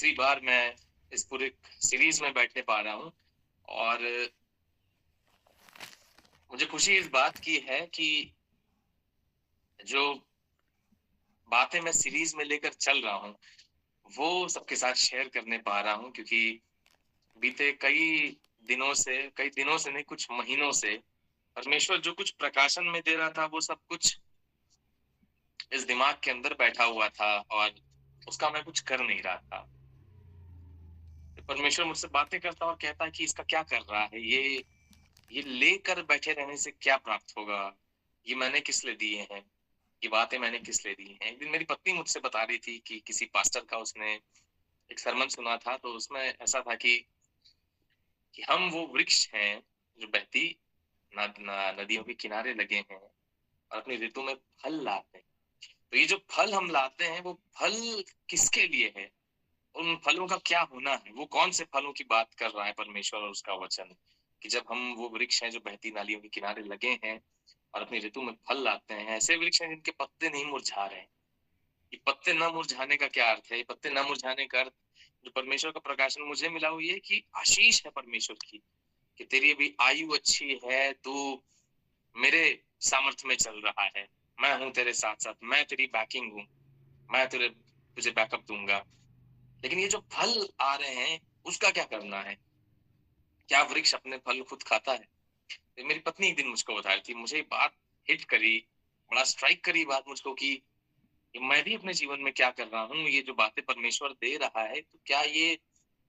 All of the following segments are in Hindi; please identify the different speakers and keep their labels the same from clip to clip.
Speaker 1: तीसरी बार मैं इस पूरे सीरीज में बैठने पा रहा हूँ और मुझे खुशी इस बात की है कि जो बातें मैं सीरीज में लेकर चल रहा हूँ, वो सबके साथ शेयर करने पा रहा हूँ क्योंकि बीते कई दिनों से नहीं कुछ महीनों से परमेश्वर जो कुछ प्रकाशन में दे रहा था, वो सब कुछ इस दिमाग के अंदर बैठा हुआ था और उसका मैं कुछ कर नहीं रहा था। परमेश्वर मुझसे बातें करता और कहता है कि इसका क्या कर रहा है? ये लेकर बैठे रहने से क्या प्राप्त होगा? ये मैंने किस लिए दिए हैं? ये बातें मैंने किस लिए दी हैं? एक दिन मेरी पत्नी मुझसे बता रही थी कि किसी पास्टर का उसने एक सरमन सुना था, तो उसमें ऐसा था कि हम वो वृक्ष हैं जो बहती नदियों के किनारे लगे हैं और अपनी ऋतु में फल लाते हैं। तो ये जो फल हम लाते हैं, वो फल किसके लिए है? उन फलों का क्या होना है? वो कौन से फलों की बात कर रहा है परमेश्वर और उसका वचन? कि जब हम वो वृक्ष हैं जो बहती नालियों के किनारे लगे हैं और अपनी ऋतु में फल लाते हैं, ऐसे वृक्ष हैं जिनके पत्ते नहीं मुरझा रहे हैं। ये पत्ते न मुरझाने का क्या अर्थ है? ये पत्ते न मुरझाने का अर्थ जो परमेश्वर का प्रकाशन मुझे मिला वो ये कि आशीष है परमेश्वर की, कि तेरी अभी आयु अच्छी है, तू मेरे सामर्थ्य में चल रहा है। मैं हूँ तेरे साथ-साथ, मैं तेरी बैकिंग हूँ, मैं तुझे बैकअप दूँगा। लेकिन ये जो फल आ रहे हैं, उसका क्या करना है? क्या वृक्ष अपने फल खुद खाता है? तो मेरी पत्नी एक दिन मुझको बता रही थी, मुझे ये बात हिट करी, बड़ा स्ट्राइक करी बात मुझको कि मैं भी अपने जीवन में क्या कर रहा हूँ, ये जो बातें परमेश्वर दे रहा है, तो क्या ये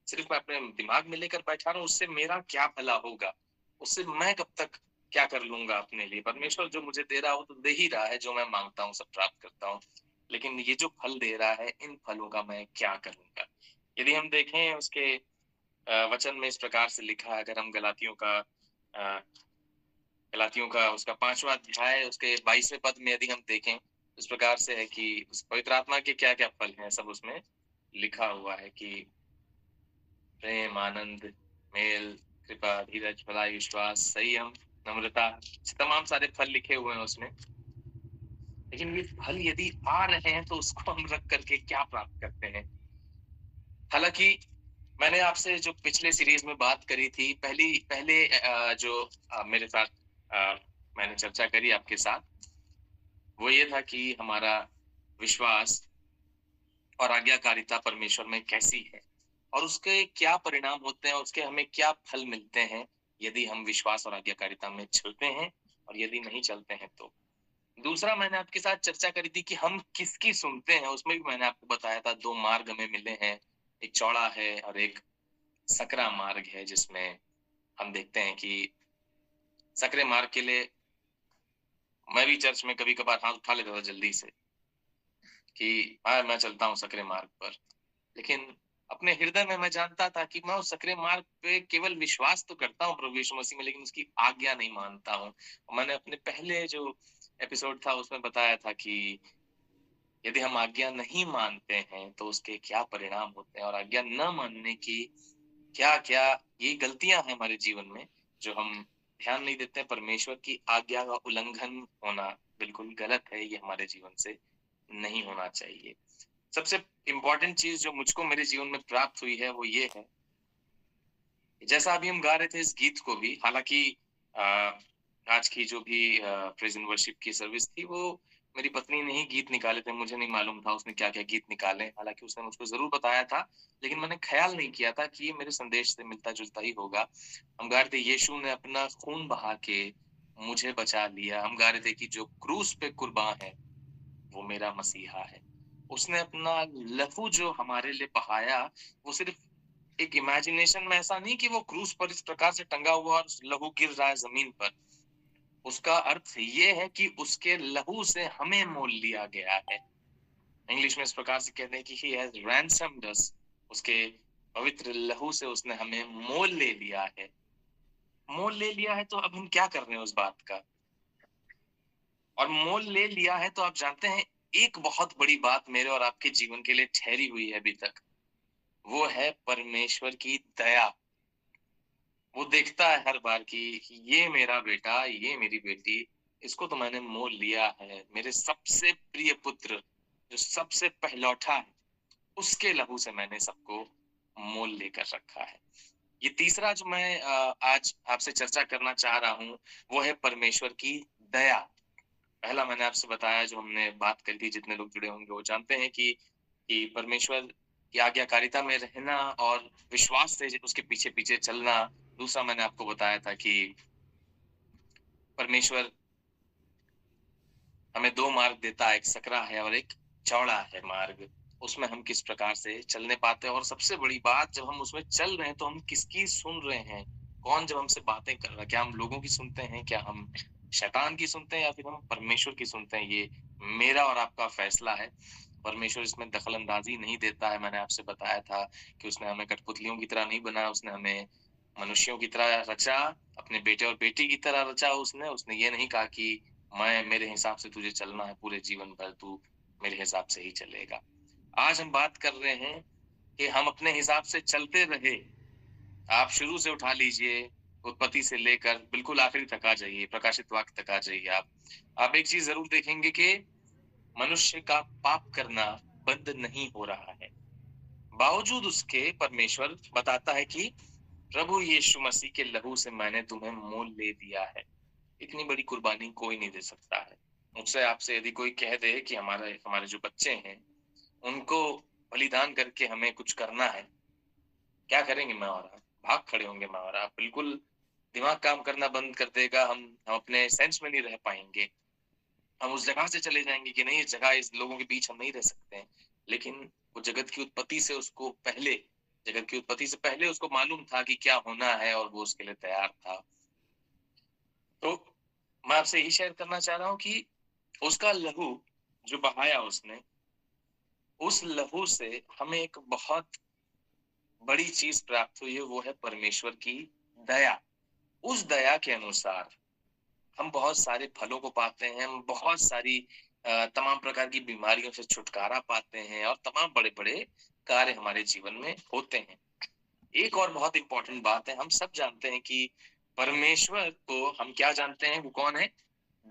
Speaker 1: सिर्फ मैं अपने दिमाग में लेकर बैठा रहा हूँ, उससे मेरा क्या भला होगा? उससे मैं कब तक क्या कर लूँगा अपने लिए? परमेश्वर जो मुझे दे रहा है, वो तो दे ही रहा है, जो मैं माँगता हूँ, सब प्राप्त करता हूँ। लेकिन ये जो फल दे रहा है, इन फलों का मैं क्या करूँगा? यदि हम देखें उसके वचन में इस प्रकार से लिखा है, अगर हम गलातियों का उसका 5वां अध्याय उसके 22वें पद में यदि हम देखें, इस प्रकार से है कि उस पवित्र आत्मा के क्या-क्या फल हैं, सब उसमें लिखा हुआ है कि प्रेम, आनंद, मेल, कृपा, धीरज, भलाई, विश्वास, संयम, नम्रता, तमाम सारे फल लिखे हुए हैं उसमें। लेकिन ये फल यदि आ रहे हैं तो उसको हम रख करके क्या प्राप्त करते हैं? हालाँकि मैंने आपसे जो पिछले सीरीज़ में बात करी थी, पहले जो मेरे साथ अ, मैंने चर्चा करी आपके साथ, वो ये था कि हमारा विश्वास और आज्ञाकारिता परमेश्वर में कैसी है और उसके क्या परिणाम होते हैं, उसके हमें क्या फल मिलते हैं यदि हम विश्वास और आज्ञाकारिता में चलते हैं और यदि नहीं चलते हैं तो। दूसरा मैंने आपके साथ चर्चा करी थी कि हम किसकी सुनते हैं, उसमें भी मैंने आपको बताया था 2 मार्ग हमें मिले हैं, एक चौड़ा है और एक सकरा मार्ग है जिसमें हम देखते हैं कि सकरे मार्ग के लिए मैं भी चर्च में कभी-कभार हाथ उठा लेता था जल्दी से कि मैं चलता हूँ सकरे मार्ग पर। लेकिन अपने हृदय में मैं जानता था कि मैं उस सकरे मार्ग पे केवल विश्वास तो करता हूँ प्रभु यीशु मसीह में, लेकिन उसकी आज्ञा नहीं मानता हूँ। मैंने अपने पहले जो एपिसोड था उसमें बताया था कि यदि हम आज्ञा नहीं मानते हैं तो उसके क्या परिणाम होते हैं और आज्ञा न मानने की क्या-क्या ये गलतियाँ हैं हमारे जीवन में जो हम ध्यान नहीं देते हैं। परमेश्वर की आज्ञा का उल्लंघन होना बिल्कुल गलत है, ये हमारे जीवन से नहीं होना चाहिए। सबसे इम्पोर्टेंट चीज़ जो मुझको मेरे जीवन में प्राप्त हुई है वो ये है, जैसा अभी हम गा रहे थे इस गीत को भी, हालाँकि अ, आज की जो भी प्रेज़ एंड वर्शिप की सर्विस थी वो मेरी पत्नी ने ही गीत निकाले थे, मुझे नहीं मालूम था उसने क्या-क्या गीत निकाले। हालाँकि उसने मुझको ज़रूर बताया था, लेकिन मैंने ख़्याल नहीं किया था कि ये मेरे संदेश से मिलता-जुलता ही होगा। हम गा रहे थे यीशु ने अपना खून बहा के मुझे बचा लिया। हम गा रहे थे कि जो क्रूस पे कुर्बान है, वो मेरा मसीहा है। उसने अपना लहू जो हमारे लिए बहाया, वो सिर्फ़ एक इमेजिनेशन में ऐसा नहीं कि वो क्रूस पर इस प्रकार से टंगा हुआ और लहू गिर रहा है ज़मीन पर। उसका अर्थ ये है कि उसके लहू से हमें मोल लिया गया है। इंग्लिश में इस प्रकार से कहते हैं कि ही हैज़ रैंसम्ड अस। उसके पवित्र लहू से उसने हमें मोल ले लिया है। मोल ले लिया है तो अब हम क्या कर रहे हैं उस बात का? और मोल ले लिया है तो आप जानते हैं एक बहुत बड़ी बात मेरे और आपके जीवन के लिए ठहरी हुई है अभी तक। वो है परमेश्वर की दया। वो देखता है हर बार कि ये मेरा बेटा, ये मेरी बेटी, इसको तो मैंने मोल लिया है। मेरे सबसे प्रिय पुत्र, जो सबसे पहलौठा है, उसके लहू से मैंने सबको मोल लेकर रखा है। ये तीसरा जो मैं आज आपसे चर्चा करना चाह रहा हूँ, वो है परमेश्वर की दया। पहला मैंने आपसे बताया, जो हमने बात करी थी, जितने लोग जुड़े होंगे वो जानते हैं कि परमेश्वर की आज्ञाकारिता में रहना और विश्वास से उसके पीछे-पीछे चलना। दूसरा मैंने आपको बताया था कि परमेश्वर हमें 2 मार्ग देता है, एक सकरा है और एक चौड़ा है मार्ग। उसमें हम किस प्रकार से चलने पाते हैं, और सबसे बड़ी बात, जब हम उसमें चल रहे हैं तो हम किसकी सुन रहे हैं? कौन जब हमसे बातें कर रहा है? क्या हम लोगों की सुनते हैं? क्या हम शैतान की सुनते हैं, या फिर हम परमेश्वर की सुनते हैं? ये मेरा और आपका फैसला है। परमेश्वर इसमें दखल-अंदाज़ी नहीं देता है। मैंने आपसे बताया था कि उसने हमें कठपुतलियों की तरह नहीं बनाया, उसने हमें मनुष्यों की तरह रचा, अपने बेटे और बेटी की तरह रचा उसने। उसने ये नहीं कहा कि मैं मेरे हिसाब से तुझे चलना है पूरे जीवन भर, तू मेरे हिसाब से ही चलेगा। आज हम बात कर रहे हैं कि हम अपने हिसाब से चलते रहे। आप शुरू से उठा लीजिए, उत्पत्ति से लेकर बिल्कुल आखिरी तक आ जाइए, प्रकाशित वाक्य तक आ जाइए आप। आप एक चीज़ ज़रूर देखेंगे कि मनुष्य का पाप करना बंद नहीं हो रहा है। बावजूद उसके परमेश्वर बताता है कि प्रभु यीशु मसीह के लहू से मैंने तुम्हें मोल ले लिया है। इतनी बड़ी कुर्बानी कोई नहीं दे सकता है। मुझसे आपसे यदि कोई कह दे कि हमारे हमारे जो बच्चे हैं, उनको बलिदान करके हमें कुछ करना है, क्या करेंगे मैं और आप? भाग खड़े होंगे मैं और आप। बिल्कुल दिमाग काम करना बंद कर देगा, हम अपने सेंस में नहीं रह पाएँगे। हम उस जगह से चले जाएँगे कि नहीं, इस जगह, इस लोगों के बीच हम नहीं रह सकते हैं। लेकिन वो जगत की उत्पत्ति से पहले उसको मालूम था कि क्या होना है, और वो उसके लिए तैयार था। तो मैं आपसे यही शेयर करना चाह रहा हूँ कि उसका लहू जो बहाया उसने, उस लहू से हमें एक बहुत बड़ी चीज प्राप्त हुई है, वो है परमेश्वर की दया। उस दया के अनुसार हम बहुत सारे फलों को पाते हैं, हम बहुत सारी तमाम प्रकार की बीमारियों से छुटकारा पाते हैं, और तमाम बड़े-बड़े कार्य हमारे जीवन में होते हैं। एक और बहुत इंपॉर्टेंट बात है, हम सब जानते हैं कि परमेश्वर को हम क्या जानते हैं, वो कौन है?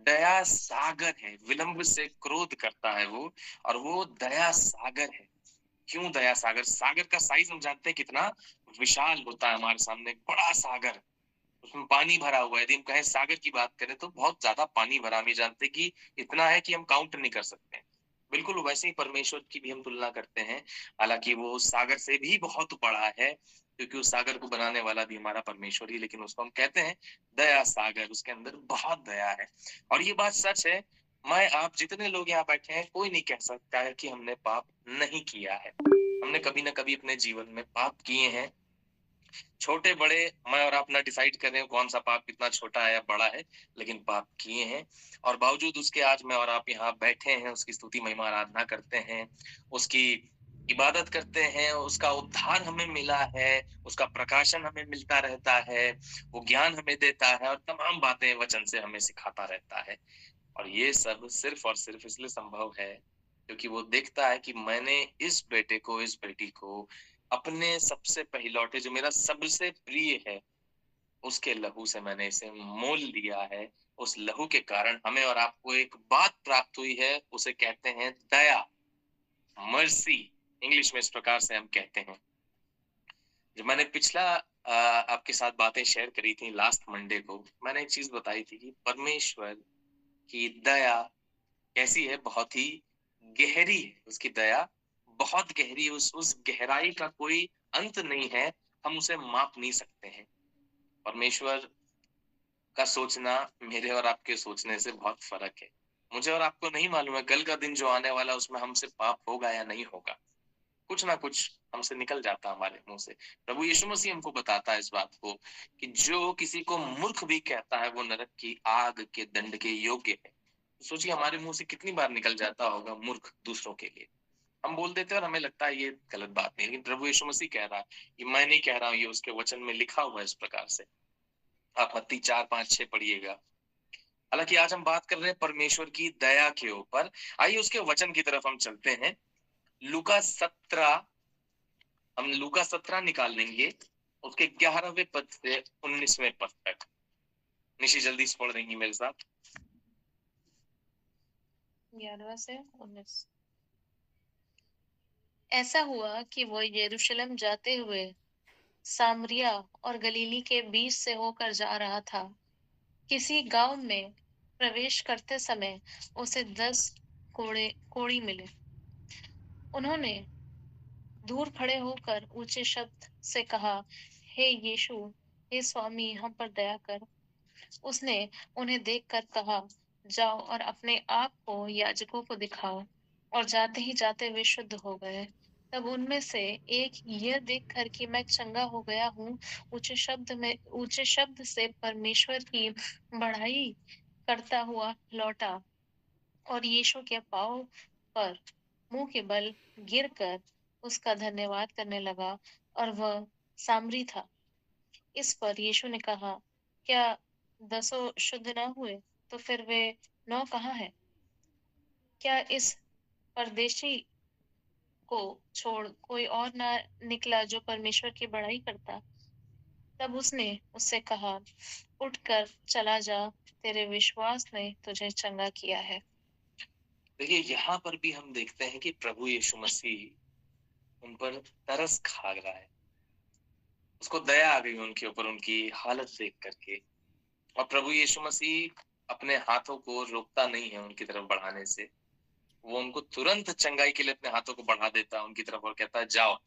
Speaker 1: दया सागर है। विलंब से क्रोध करता है वो, और वो दया सागर है। क्यों दया सागर? सागर का साइज हम जानते हैं कितना विशाल होता है। हमारे सामने एक बड़ा सागर, उसमें पानी भरा हुआ है। यदि हम कहें सागर की बात करें तो बहुत ज्यादा पानी भरा, हम ये जानते हैं कि इतना है कि हम काउंट नहीं कर सकते। बिल्कुल वैसे ही परमेश्वर की भी हम तुलना करते हैं। हालांकि वो सागर से भी बहुत बड़ा है, क्योंकि उस सागर को बनाने वाला भी हमारा परमेश्वर ही, लेकिन उसको हम कहते हैं दया सागर। उसके अंदर बहुत दया है, और ये बात सच है। मैं, आप, जितने लोग यहाँ बैठे हैं, कोई नहीं कह सकता है कि हमने पाप नहीं किया है। हमने कभी ना कभी अपने जीवन में पाप किए हैं, छोटे बड़े। मैं और आप ना डिसाइड कर रहे हैं कौन सा पाप कितना छोटा है या बड़ा है, लेकिन पाप किए हैं। और बावजूद उसके आज मैं और आप यहाँ बैठे हैं, उसकी स्तुति महिमा आराधना करते हैं, उसकी इबादत करते हैं, उसका उद्धार हमें मिला है, उसका प्रकाशन हमें मिलता रहता है, वो ज्ञान हमें देता है, और तमाम बातें वचन से हमें सिखाता रहता है। और ये सब सिर्फ और सिर्फ इसलिए संभव है क्योंकि वो देखता है कि मैंने इस बेटे को, इस बेटी को अपने सबसे पहिलौठे, जो मेरा सबसे प्रिय है, उसके लहू से मैंने इसे मोल लिया है। उस लहू के कारण हमें और आपको एक बात प्राप्त हुई है, उसे कहते हैं दया, मर्सी। इंग्लिश में इस प्रकार से हम कहते हैं। जब मैंने पिछला आपके साथ बातें शेयर करी थी लास्ट मंडे को, मैंने एक चीज बताई थी कि परमेश्वर की दया कैसी है, बहुत ही गहरी है। उसकी दया बहुत गहरी है, उस गहराई का कोई अंत नहीं है, हम उसे माप नहीं सकते हैं। परमेश्वर का सोचना मेरे और आपके सोचने से बहुत फर्क है। मुझे और आपको नहीं मालूम है कल का दिन जो आने वाला है उसमें हमसे पाप होगा या नहीं होगा। कुछ ना कुछ हमसे निकल जाता हमारे मुंह से। प्रभु यीशु मसीह हमको बताता है इस बात को कि जो किसी को मूर्ख भी कहता है वो नरक की आग के दंड के योग्य है। सोचिए हमारे मुंह से कितनी बार निकल जाता होगा मूर्ख दूसरों के लिए। हम बोल देते हैं और हमें लगता है ये गलत बात नहीं, लेकिन प्रभु यीशु मसीह कह रहा है, ये मैं नहीं कह रहा हूँ, ये उसके वचन में लिखा हुआ है इस प्रकार से। आप मत्ती 4, 5, 6 पढ़िएगा। हालांकि आज हम बात कर रहे हैं परमेश्वर की दया के ऊपर। आइए उसके वचन की तरफ हम चलते हैं। लूका 17, हम लूका 17 निकाल लेंगे, उसके 11वें पद से 19वें पद तक। निशी जल्दी से पढ़ देंगी मेरे साथ।
Speaker 2: 11 से 19। ऐसा हुआ कि वो यरूशलेम जाते हुए सामरिया और गलीली के बीच से होकर जा रहा था। किसी गांव में प्रवेश करते समय उसे 10 कोढ़ी मिले। उन्होंने दूर खड़े होकर ऊंचे शब्द से कहा, हे यीशु, हे स्वामी, हम पर दया कर। उसने उन्हें देखकर कहा, जाओ और अपने आप को याजकों को दिखाओ। और जाते ही जाते वे शुद्ध हो गए। तब उनमें से एक यह देखकर कि मैं चंगा हो गया हूँ, ऊंचे शब्द से परमेश्वर की बढ़ाई करता हुआ लौटा और यीशु के पाँव पर मुंह के बल गिरकर उसका धन्यवाद करने लगा। और वह सामरी था। इस पर यीशु ने कहा, क्या 10 शुद्ध न हुए? तो फिर वे 9 कहाँ हैं? क्या इस परदेशी को छोड़ कोई और ना निकला जो परमेश्वर की बड़ाई करता? तब उसने उससे कहा, उठकर चला जा, तेरे विश्वास ने तुझे चंगा किया है।
Speaker 1: देखिए यहाँ पर भी हम देखते हैं कि प्रभु यीशु मसीह उन पर तरस खा रहा है, उसको दया आ गई उनके ऊपर, उनकी हालत देख करके। और प्रभु यीशु मसीह अपने हाथों को रोकता नहीं है उनकी तरफ बढ़ाने से। वो उनको तुरंत चंगाई के लिए अपने हाथों को बढ़ा देता है उनकी तरफ और कहता है, जाओ,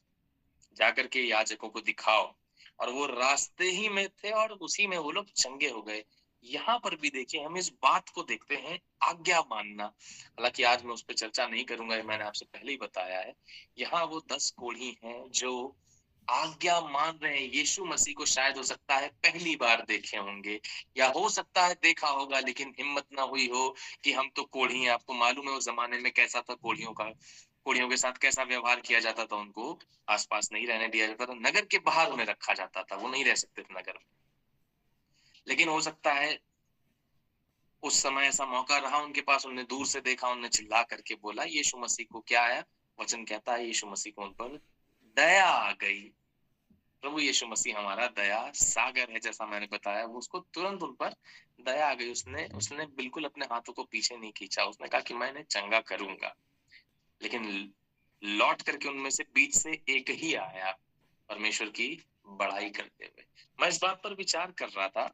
Speaker 1: जाकर के याजकों को दिखाओ। और वो रास्ते ही में थे और उसी में वो लोग चंगे हो गए। यहाँ पर भी देखिए हम इस बात को देखते हैं, आज्ञा मानना। हालांकि आज मैं उस पर चर्चा नहीं करूंगा, ये मैंने आपसे पहले ही बताया है। यहाँ वो 10 कोढ़ी हैं जो आज्ञा मान रहे हैं। यीशु मसीह को शायद हो सकता है पहली बार देखे होंगे, या हो सकता है देखा होगा लेकिन हिम्मत ना हुई हो कि हम तो कोढ़ी हैं। आपको मालूम है उस जमाने में कैसा था, कोढ़ियों के साथ कैसा व्यवहार किया जाता था। उनको आसपास नहीं रहने दिया जाता था, नगर के बाहर उन्हें रखा जाता था, वो नहीं रह सकते थे नगर में। लेकिन हो सकता है उस समय ऐसा मौका रहा उनके पास, उन्हें दूर से देखा, उन्हें चिल्ला करके बोला। यीशु मसीह को क्या आया? वचन कहता है यीशु मसीह को उन पर दया आ गई। प्रभु यीशु मसीह हमारा दया सागर है, जैसा मैंने बताया। वो उसको तुरंत उन पर दया आ गई। उसने उसने बिल्कुल अपने हाथों को पीछे नहीं खींचा। उसने कहा कि मैं इन्हें चंगा करूंगा। लेकिन लौट करके उनमें से बीच से एक ही आया, परमेश्वर की बड़ाई करते हुए। मैं इस बात पर विचार कर रहा था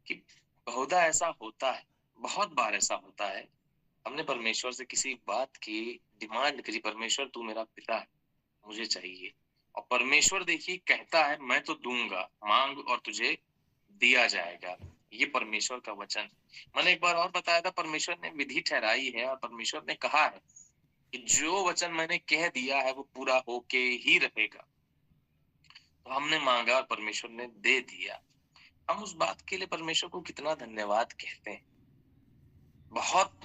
Speaker 1: कि बहुधा ऐसा होता है, बहुत बार ऐसा होता है, हमने परमेश्वर से किसी बात की डिमांड करी, परमेश्वर तू मेरा पिता है, मुझे चाहिए। और परमेश्वर देखिए कहता है, मैं तो दूंगा, मांग और तुझे दिया जाएगा। ये परमेश्वर का वचन। मैंने एक बार और बताया था, परमेश्वर ने विधि ठहराई है और परमेश्वर ने कहा है कि जो वचन मैंने कह दिया है वो पूरा होके ही रहेगा। तो हमने मांगा और परमेश्वर ने दे दिया। हम उस बात के लिए परमेश्वर को कितना धन्यवाद कहते हैं।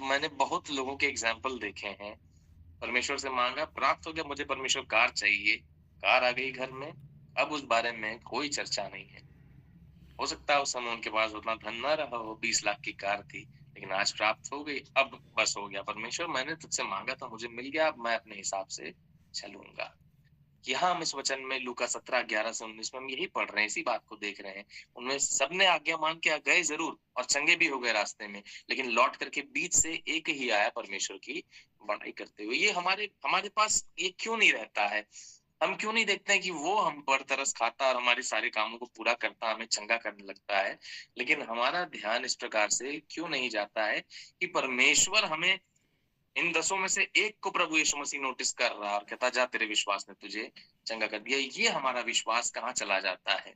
Speaker 1: मैंने बहुत लोगों के एग्जाम्पल देखे हैं, परमेश्वर से मांगा, प्राप्त हो गया। मुझे परमेश्वर कार चाहिए, कार आ गई घर में। अब उस बारे में कोई चर्चा नहीं है। हो सकता है उस समय उनके पास उतना धन ना रहा हो, 20 लाख की कार थी, लेकिन आज प्राप्त हो गई। अब बस हो गया, परमेश्वर मैंने तुझसे मांगा था, मुझे मिल गया, अब मैं अपने हिसाब से चलूंगा। यहाँ हम इस वचन में लूका 17:11 से 19 में हम यही पढ़ रहे हैं, इसी बात को देख रहे हैं। उनमें सबने आज्ञा मान के गए जरूर और चंगे भी हो गए रास्ते में, लेकिन लौट करके बीच से एक ही आया परमेश्वर की बड़ाई करते हुए। ये हमारे हमारे पास ये क्यों नहीं रहता है? हम क्यों नहीं देखते हैं कि वो हम पर तरस खाता और हमारे सारे कामों को पूरा करता, हमें चंगा करने लगता है? लेकिन हमारा ध्यान इस प्रकार से क्यों नहीं जाता है कि परमेश्वर हमें इन 10 में से एक को प्रभु यीशु मसीह नोटिस कर रहा और कहता, जा, तेरे विश्वास ने तुझे चंगा कर दिया। ये हमारा विश्वास कहाँ चला जाता है?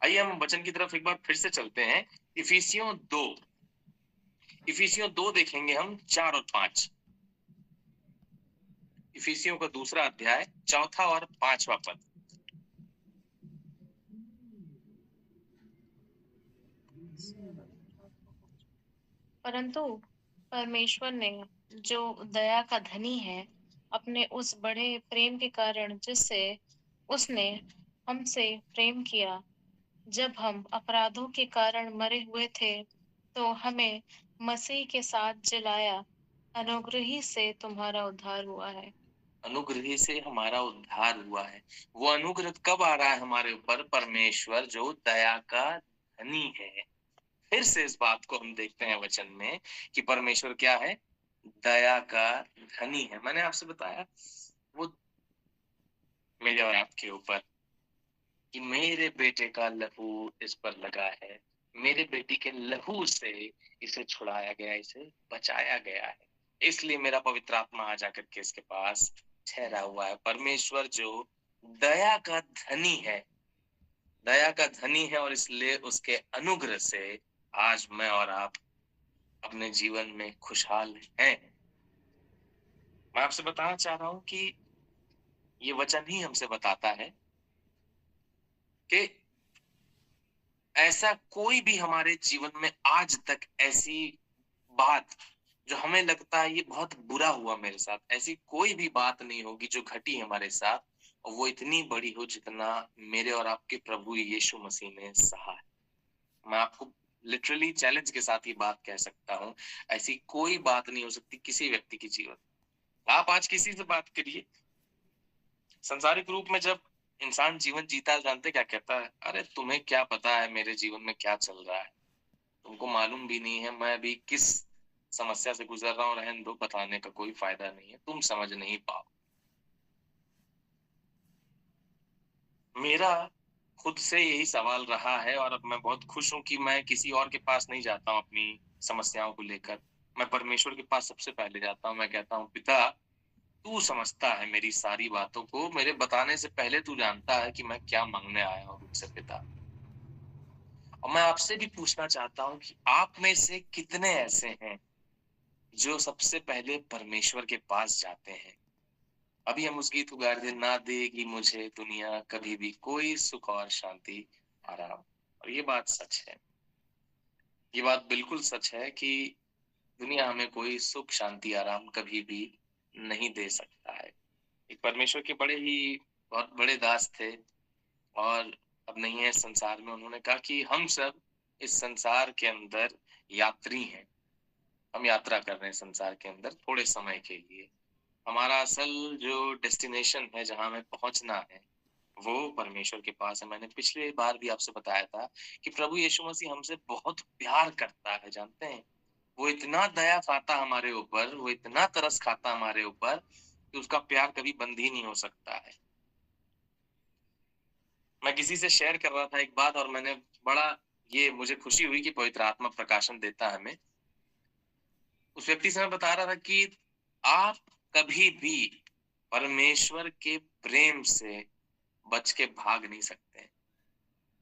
Speaker 1: आइए हम वचन की तरफ एक बार फिर से चलते हैं। इफिसियों 2 देखेंगे हम, 4 और 5। इफिसियों का दूसरा अध्याय, चौथा और 5वां पद।
Speaker 2: परंतु परमेश्वर ने, जो दया का धनी है, अपने उस बड़े प्रेम के कारण जिससे उसने हमसे प्रेम किया, जब हम अपराधों के कारण मरे हुए थे, तो हमें मसीह के साथ जिलाया। अनुग्रह ही से तुम्हारा उद्धार हुआ है।
Speaker 1: अनुग्रह से हमारा उद्धार हुआ है। वो अनुग्रह कब आ रहा है हमारे ऊपर? परमेश्वर जो दया का धनी है। फिर से इस बात को हम देखते हैं वचन में कि परमेश्वर क्या है? दया का धनी है। मैंने आपसे बताया वो मेरे और आपके ऊपर कि मेरे बेटे का लहू इस पर लगा है, मेरे बेटी के लहू से इसे छुड़ाया गया, इसे बचाया गया है। इसलिए मेरा पवित्र आत्मा आ जाकर के इसके पास ठहरा हुआ है। परमेश्वर जो दया का धनी है, दया का धनी है, और इसलिए उसके अनुग्रह से आज मैं और आप अपने जीवन में खुशहाल हैं। मैं आपसे बताना चाह रहा हूं कि ये वचन ही हमसे बताता है कि ऐसा कोई भी हमारे जीवन में आज तक ऐसी बात जो हमें लगता है ये बहुत बुरा हुआ मेरे साथ, ऐसी कोई भी बात नहीं होगी जो घटी हमारे साथ और वो इतनी बड़ी हो जितना मेरे और आपके प्रभु यीशु मसीह ने सहा है। मैं आपको लिटरली चैलेंज के साथ ये बात कह सकता हूँ, ऐसी कोई बात नहीं हो सकती किसी व्यक्ति के जीवन में। आप आज किसी से बात करिए, संसारिक रूप में जब इंसान जीवन जीता है, जानते क्या कहता है? अरे तुम्हें क्या पता है मेरे जीवन में क्या चल रहा है, तुमको मालूम भी नहीं है मैं अभी किस समस्या से गुजर रहा हूँ, रहने दो, बताने का कोई फायदा नहीं है, तुम समझ नहीं पाओ। मेरा खुद से यही सवाल रहा है और अब मैं बहुत खुश हूं कि मैं किसी और के पास नहीं जाता हूँ अपनी समस्याओं को लेकर। मैं परमेश्वर के पास सबसे पहले जाता हूँ। मैं कहता हूँ, पिता तू समझता है मेरी सारी बातों को, मेरे बताने से पहले तू जानता है कि मैं क्या मांगने आया हूँ तुझसे पिता। और मैं आपसे भी पूछना चाहता हूँ कि आप में से कितने ऐसे हैं जो सबसे पहले परमेश्वर के पास जाते हैं। अभी हम उस गीत को गा रहे थे, ना देगी मुझे दुनिया कभी भी कोई सुख और शांति आराम। और ये बात सच है, ये बात बिल्कुल सच है कि दुनिया हमें कोई सुख शांति आराम कभी भी नहीं दे सकता है। एक परमेश्वर के बड़े ही बहुत बड़े दास थे और अब नहीं है संसार में। उन्होंने कहा कि हम सब इस संसार के अंदर यात्री हैं, हम यात्रा कर रहे हैं संसार के अंदर थोड़े समय के लिए। हमारा असल जो डेस्टिनेशन है, जहां हमें पहुंचना है, वो परमेश्वर के पास है। मैंने पिछले बार भी आपसे बताया था कि प्रभु यीशु मसीह हमसे बहुत प्यार करता है, जानते हैं? वो इतना दया खाता हमारे ऊपर, वो इतना तरस खाता हमारे ऊपर कि उसका प्यार कभी बंद ही नहीं हो सकता है। मैं किसी से शेयर कर रहा था एक बात और मैंने बड़ा ये मुझे खुशी हुई कि पवित्र आत्मा प्रकाशन देता है हमें। उस व्यक्ति से मैं बता रहा था कि आप कभी भी परमेश्वर के प्रेम से बच के भाग नहीं सकते।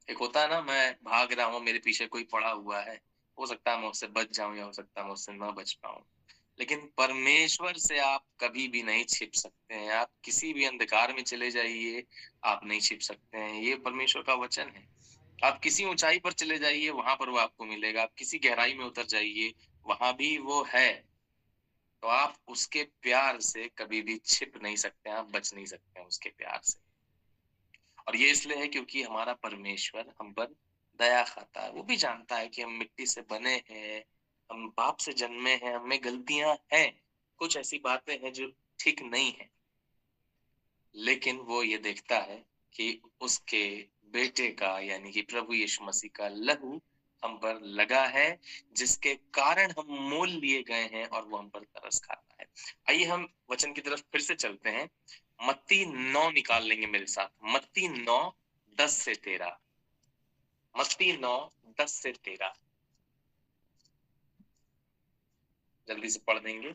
Speaker 1: एक होता है ना, मैं भाग रहा हूँ, मेरे पीछे कोई पड़ा हुआ है, हो सकता है मैं उससे बच जाऊं या हो सकता है मैं उससे ना बच पाऊं। लेकिन परमेश्वर से आप कभी भी नहीं छिप सकते हैं। आप किसी भी अंधकार में चले जाइए, आप नहीं छिप सकते हैं। ये परमेश्वर का वचन है। आप किसी ऊंचाई पर चले जाइए, वहां पर वो आपको मिलेगा। आप किसी गहराई में उतर जाइए, वहां भी वो है। तो आप उसके प्यार से कभी भी छिप नहीं सकते हैं, आप बच नहीं सकते हैं उसके प्यार से। और ये इसलिए है क्योंकि हमारा परमेश्वर हम पर दया खाता है। वो भी जानता है कि हम मिट्टी से बने हैं, हम पाप से जन्मे हैं, हमें गलतियां हैं, कुछ ऐसी बातें हैं जो ठीक नहीं है। लेकिन वो ये देखता है कि उसके बेटे का यानी कि प्रभु यीशु मसीह का लहू हम पर लगा है, जिसके कारण हम मोल लिए गए हैं और वो हम पर तरस खाता है। आइए हम वचन की तरफ फिर से चलते हैं। मत्ती 9 निकाल लेंगे मेरे साथ। मत्ती 9 10 से 13। मत्ती 9 10 से 13 जल्दी से पढ़ देंगे।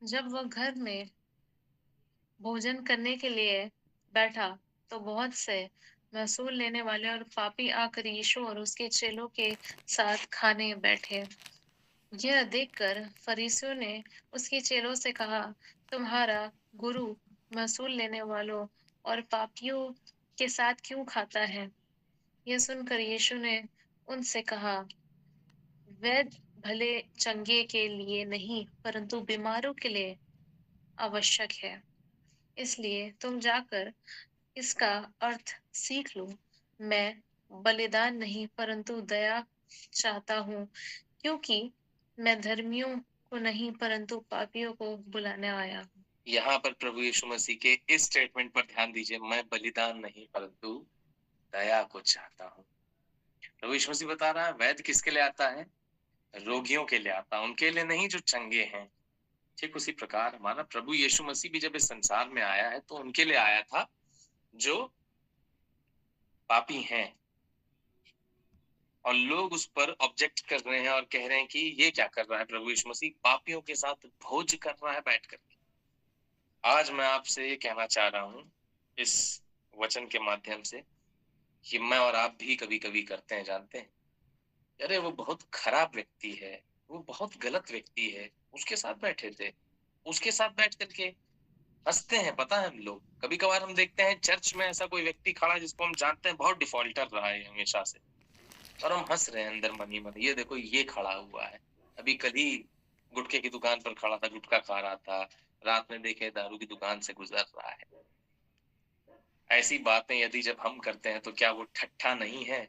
Speaker 2: जब वह घर में भोजन करने के लिए बैठा तो बहुत से महसूल लेने वाले और पापी आकर यीशु और उसके चेलों के साथ खाने बैठे। यह देखकर फरीसियों ने उसके चेलों से कहा, तुम्हारा गुरु महसूल लेने वालों और पापियों के साथ क्यों खाता है? यह सुनकर यीशु ने उनसे कहा, वैद्य भले चंगे के लिए नहीं परंतु बीमारों के लिए आवश्यक है। इसलिए तुम जाकर इसका अर्थ सीख लो। मैं बलिदान नहीं परंतु दया चाहता हूँ, क्योंकि मैं धर्मियों को नहीं परंतु पापियों को बुलाने आया हूँ।
Speaker 1: यहाँ पर प्रभु यीशु मसीह के इस स्टेटमेंट पर ध्यान दीजिए, मैं बलिदान नहीं परंतु दया को चाहता हूँ। प्रभु यीशु मसीह बता रहा है वैद्य किसके लिए आता है? रोगियों के लिए आता है, उनके लिए नहीं जो चंगे हैं। ठीक उसी प्रकार हमारा प्रभु यीशु मसीह भी जब इस संसार में आया है तो उनके लिए आया था जो पापी हैं। और लोग उस पर ऑब्जेक्ट कर रहे हैं और कह रहे हैं कि ये क्या कर रहा है प्रभु यीशु मसीह, पापियों के साथ भोज कर रहा है बैठ कर। आज मैं आपसे ये कहना चाह रहा हूं इस वचन के माध्यम से कि मैं और आप भी कभी कभी करते हैं, जानते हैं, अरे वो बहुत खराब व्यक्ति है, वो बहुत गलत व्यक्ति है, उसके साथ बैठे थे, उसके साथ बैठ करके हंसते हैं। पता है हम लोग कभी कभार हम देखते हैं चर्च में ऐसा कोई व्यक्ति खड़ा है जिसको हम जानते हैं बहुत डिफॉल्टर रहा है हमेशा से, और हम हंस रहे हैं अंदर मन ही मन, ये देखो ये खड़ा हुआ है, अभी कल ही गुटखे की दुकान पर खड़ा था, गुटखा खा रहा था, रात में देखे दारू की दुकान से गुजर रहा है। ऐसी बातें यदि जब हम करते हैं तो क्या वो ठट्ठा नहीं है?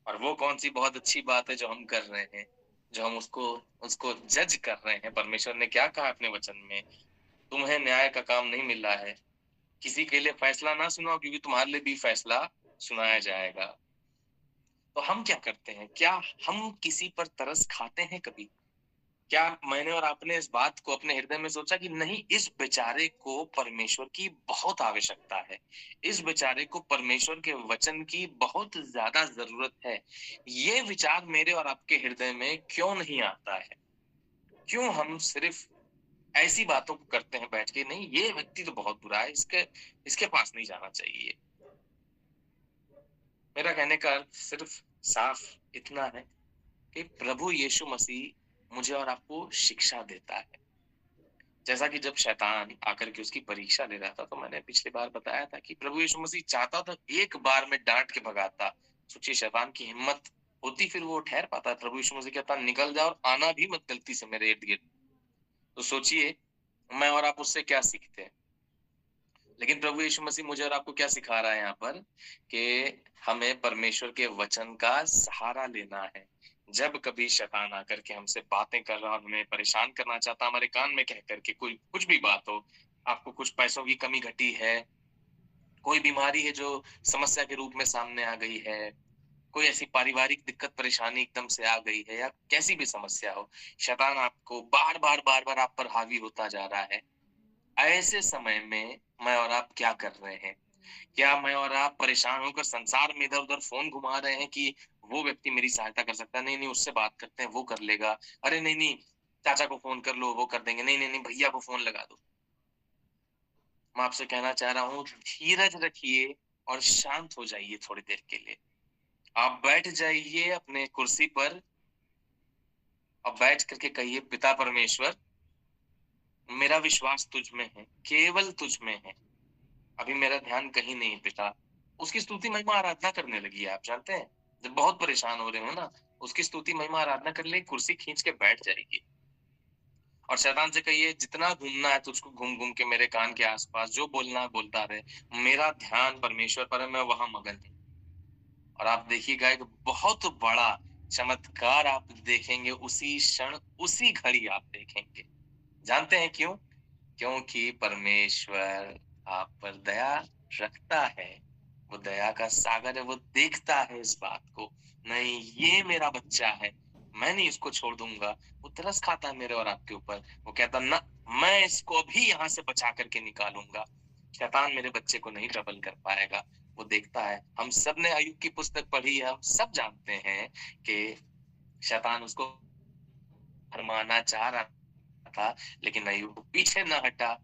Speaker 1: और वो कौन सी बहुत अच्छी बात है जो हम कर रहे हैं, जो हम उसको उसको जज कर रहे हैं। परमेश्वर ने क्या कहा अपने वचन में? तुम्हें न्याय का काम नहीं मिला है, किसी के लिए फैसला ना सुनाओ क्योंकि तुम्हारे लिए भी फैसला सुनाया जाएगा। तो हम क्या करते हैं? क्या हम किसी पर तरस खाते हैं कभी? क्या मैंने और आपने इस बात को अपने हृदय में सोचा कि नहीं, इस बेचारे को परमेश्वर की बहुत आवश्यकता है, इस बेचारे को परमेश्वर के वचन की बहुत ज्यादा जरूरत है। ये विचार मेरे और आपके हृदय में क्यों नहीं आता है? क्यों हम सिर्फ ऐसी बातों को करते हैं बैठ के, नहीं ये व्यक्ति तो बहुत बुरा है, इसके इसके पास नहीं जाना चाहिए। मेरा कहने का अर्थ सिर्फ साफ इतना है कि प्रभु यीशु मसीह मुझे और आपको शिक्षा देता है। जैसा कि जब शैतान आकर के उसकी परीक्षा ले रहा था, तो मैंने पिछली बार बताया था कि प्रभु यीशु मसीह चाहता था एक बार में डांट के भगाता। सोचिए शैतान की हिम्मत होती फिर वो ठहर पाता। प्रभु यीशु मसीह कहता निकल जा और आना भी मत गलती से मेरे इर्द गिर्द। तो सोचिए मैं और आप उससे क्या सीखते हैं। लेकिन प्रभु यीशु मसीह मुझे और आपको क्या सिखा रहा है यहाँ पर कि हमें परमेश्वर के वचन का सहारा लेना है। जब कभी शैतान आकर के हमसे बातें कर रहा और हमें परेशान करना चाहता, हमारे कान में कह करके कोई कुछ भी बात हो, आपको कुछ पैसों की कमी घटी है, कोई बीमारी है जो समस्या के रूप में सामने आ गई है, कोई ऐसी पारिवारिक दिक्कत परेशानी एकदम से आ गई है, या कैसी भी समस्या हो, शैतान आपको बार बार आप पर हावी होता जा रहा है। ऐसे समय में मैं और आप क्या कर रहे हैं? क्या मैं और आप परेशान होकर संसार में इधर-उधर फ़ोन घुमा रहे हैं कि वो व्यक्ति मेरी सहायता कर सकता है, नहीं, नहीं उससे बात करते हैं, वो कर लेगा। अरे नहीं, नहीं चाचा को फ़ोन कर लो, वो कर देंगे। नहीं, नहीं, नहीं भैया को फ़ोन लगा दो। मैं आपसे कहना चाह रहा हूँ धीरज रखिए और शांत हो जाइए थोड़ी देर के लिए। आप बैठ जाइए अपने कुर्सी पर और बैठ कर के कहिए पिता परमेश्वर, मेरा विश्वास तुझ में है, केवल तुझ में है। अभी मेरा ध्यान कहीं नहीं है पिता। उसकी स्तुति महिमा आराधना करने लगी है, आप जानते हैं? जब बहुत परेशान हो रहे हो ना, उसकी स्तुति महिमा आराधना कर ले, कुर्सी खींच के बैठ जाएगी। और शैतान से कहिए जितना घूमना है तुझको घूम-घूम के मेरे कान के आस-पास, जो बोलना है बोलता रहे। मेरा ध्यान परमेश्वर पर है, मैं वहाँ मगन हूँ। और आप देखिएगा एक बहुत बड़ा चमत्कार आप देखेंगे उसी क्षण, उसी घड़ी आप देखेंगे। जानते हैं क्यों? क्योंकि परमेश्वर आप पर दया रखता है। वो दया का सागर है, वो देखता है इस बात को। नहीं ये मेरा बच्चा है, मैं नहीं इसको छोड़ दूंगा। वो तरस खाता है मेरे और आपके ऊपर। वो कहता ना, मैं इसको अभी यहाँ से बचा करके निकालूंगा। शैतान मेरे बच्चे को नहीं ट्रबल कर पाएगा। वो देखता है। हम सब ने अय्यूब की पुस्तक पढ़ी है, हम सब जानते हैं कि शैतान उसको फरमाना चाह रहा था, लेकिन अय्यूब पीछे न हटा।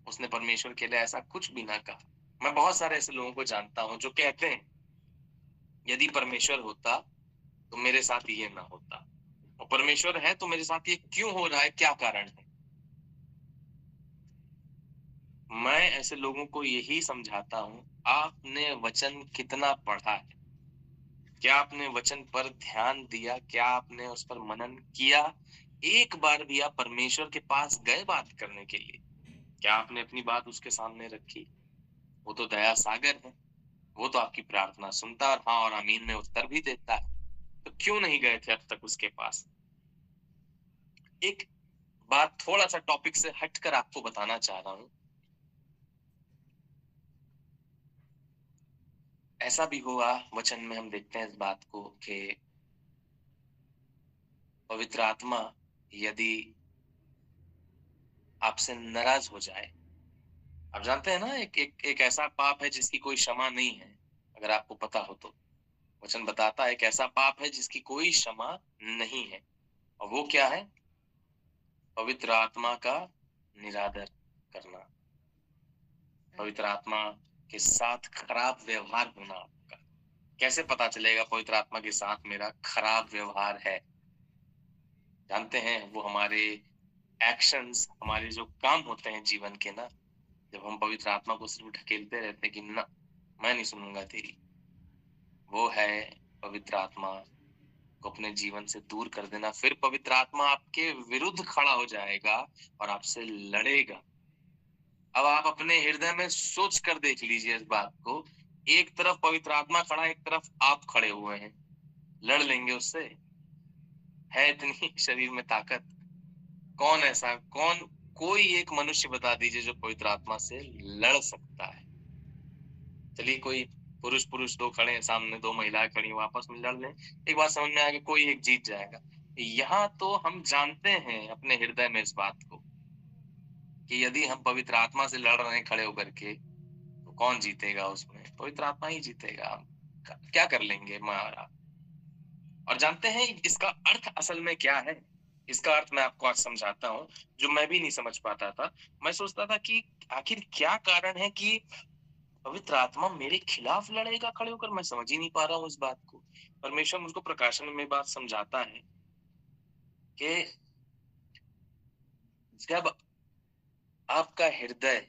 Speaker 1: उसने परमेश्वर के लिए ऐसा कुछ भी ना कहा। मैं बहुत सारे ऐसे लोगों को जानता हूँ जो कहते हैं यदि परमेश्वर होता तो मेरे साथ ये ना होता, और परमेश्वर है तो मेरे साथ ये क्यों हो रहा है, क्या कारण है? मैं ऐसे लोगों को यही समझाता हूँ, आपने वचन कितना पढ़ा है? क्या आपने वचन पर ध्यान दिया? क्या आपने उस पर मनन किया? एक बार भी आप परमेश्वर के पास गए बात करने के लिए? क्या आपने अपनी बात उसके सामने रखी? वो तो दया सागर है। वो तो आपकी प्रार्थना सुनता है और हाँ और आमीन में उत्तर भी देता है। तो क्यों नहीं गए थे अब तक उसके पास? एक बात थोड़ा सा टॉपिक से हटकर आपको बताना चाह रहा हूँ। ऐसा भी हुआ वचन में हम देखते हैं इस बात को कि पवित्र आत्मा यदि आपसे नाराज हो जाए, आप जानते हैं ना, एक ऐसा पाप है जिसकी कोई क्षमा नहीं है। अगर आपको पता हो तो वचन बताता है, एक ऐसा पाप है जिसकी कोई क्षमा नहीं है, और वो क्या है? पवित्र आत्मा का निरादर करना, पवित्र आत्मा के साथ खराब व्यवहार होना आपका। कैसे पता चलेगा पवित्र आत्मा के साथ मेरा खराब व्यवहार है? जानते हैं, वो हमारे एक्शंस, हमारे जो काम होते हैं जीवन के ना, जब हम पवित्र आत्मा को सिर्फ ढकेलते रहते हैं कि ना, मैं नहीं सुनूंगा तेरी, वो है पवित्र आत्मा को अपने जीवन से दूर कर देना। फिर पवित्र आत्मा आपके विरुद्ध खड़ा हो जाएगा और आपसे लड़ेगा। अब आप अपने हृदय में सोच कर देख लीजिए इस बात को, एक तरफ पवित्र आत्मा खड़ा, एक तरफ आप खड़े हुए हैं, लड़ लेंगे उससे? है इतनी शरीर में ताकत? कौन ऐसा, कौन, कोई एक मनुष्य बता दीजिए जो पवित्र आत्मा से लड़ सकता है? चलिए, कोई पुरुष पुरुष दो खड़े हैं सामने, दो महिलाएं खड़ी हैं, आपस में लड़ लें, एक बात समझ में आएगा, कोई एक जीत जाएगा। यहाँ तो हम जानते हैं अपने हृदय में इस बात को कि यदि हम पवित्र आत्मा से लड़ रहे हैं खड़े होकर के, तो कौन जीतेगा उसमें? पवित्र आत्मा ही जीतेगा। हम क्या कर लेंगे मैं और आप? और जानते हैं इसका अर्थ असल में क्या है? इसका अर्थ मैं आपको आज समझाता हूँ, जो मैं भी नहीं समझ पाता था। मैं सोचता था कि आखिर क्या कारण है कि पवित्र आत्मा मेरे खिलाफ लड़ेगा खड़े होकर? मैं समझ ही नहीं पा रहा हूँ इस बात को। परमेश्वर मुझको प्रकाशन में बात समझाता है कि जब आपका हृदय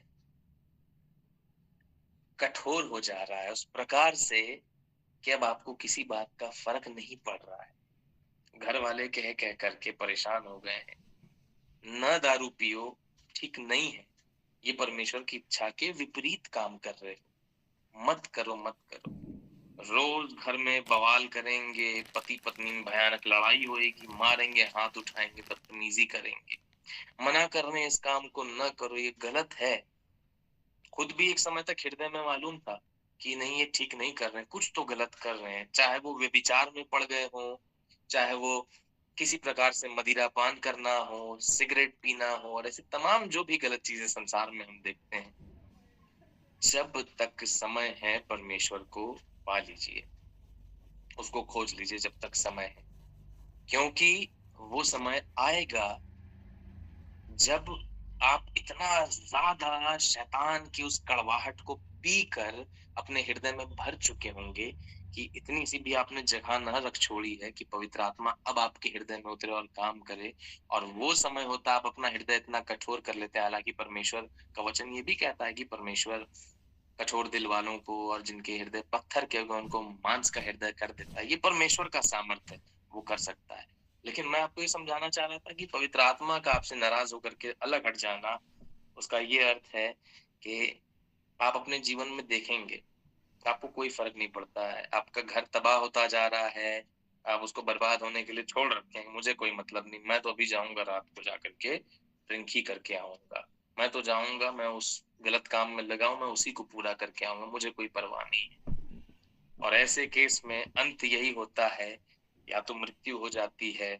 Speaker 1: कठोर हो जा रहा है उस प्रकार से कि अब आपको किसी बात का फर्क नहीं पड़ रहा है, घर वाले कह कह करके परेशान हो गए हैं, न दारू पियो ठीक नहीं है, ये परमेश्वर की इच्छा के विपरीत काम कर रहे हो, मत करो मत करो, रोज घर में बवाल करेंगे, पति पत्नी में भयानक लड़ाई होएगी, मारेंगे, हाथ उठाएंगे, बदतमीजी करेंगे, मना कर रहे हैं इस काम को न करो, ये गलत है। खुद भी एक समय तक हृदय में मालूम था कि नहीं, ये ठीक नहीं कर रहे हैं, कुछ तो गलत कर रहे हैं, चाहे वो व्यभिचार में पड़ गए हो, चाहे वो किसी प्रकार से मदिरापान करना हो, सिगरेट पीना हो, और ऐसे तमाम जो भी गलत चीजें संसार में हम देखते हैं। जब तक समय है परमेश्वर को पा लीजिए, उसको खोज लीजिए जब तक समय है, क्योंकि वो समय आएगा जब आप इतना ज्यादा शैतान की उस कड़वाहट को पीकर अपने हृदय में भर चुके होंगे कि इतनी सी भी आपने जगह न रख छोड़ी है कि पवित्र आत्मा अब आपके हृदय में उतरे और काम करे। और वो समय होता आप अपना हृदय इतना कठोर कर लेते हैं। हालांकि परमेश्वर का वचन ये भी कहता है कि परमेश्वर कठोर दिल वालों को और जिनके हृदय पत्थर के होंगे उनको मांस का हृदय कर देता है। ये परमेश्वर का सामर्थ्य है, वो कर सकता है। लेकिन मैं आपको ये समझाना चाह रहा था कि पवित्र आत्मा का आपसे नाराज होकर के अलग हट जाना, उसका ये अर्थ है कि आप अपने जीवन में देखेंगे आपको कोई फर्क नहीं पड़ता है, आपका घर तबाह होता जा रहा है, आप उसको बर्बाद होने के लिए छोड़ रखे हैं, मुझे कोई मतलब नहीं, मैं तो अभी जाऊंगा रात को जाकर के ड्रिंक ही करके आऊंगा, मैं तो जाऊंगा, मैं उस गलत काम में लगा हूं, मैं उसी को पूरा करके आऊंगा, मुझे कोई परवाह नहीं है। और ऐसे केस में अंत यही होता है, या तो मृत्यु हो जाती है,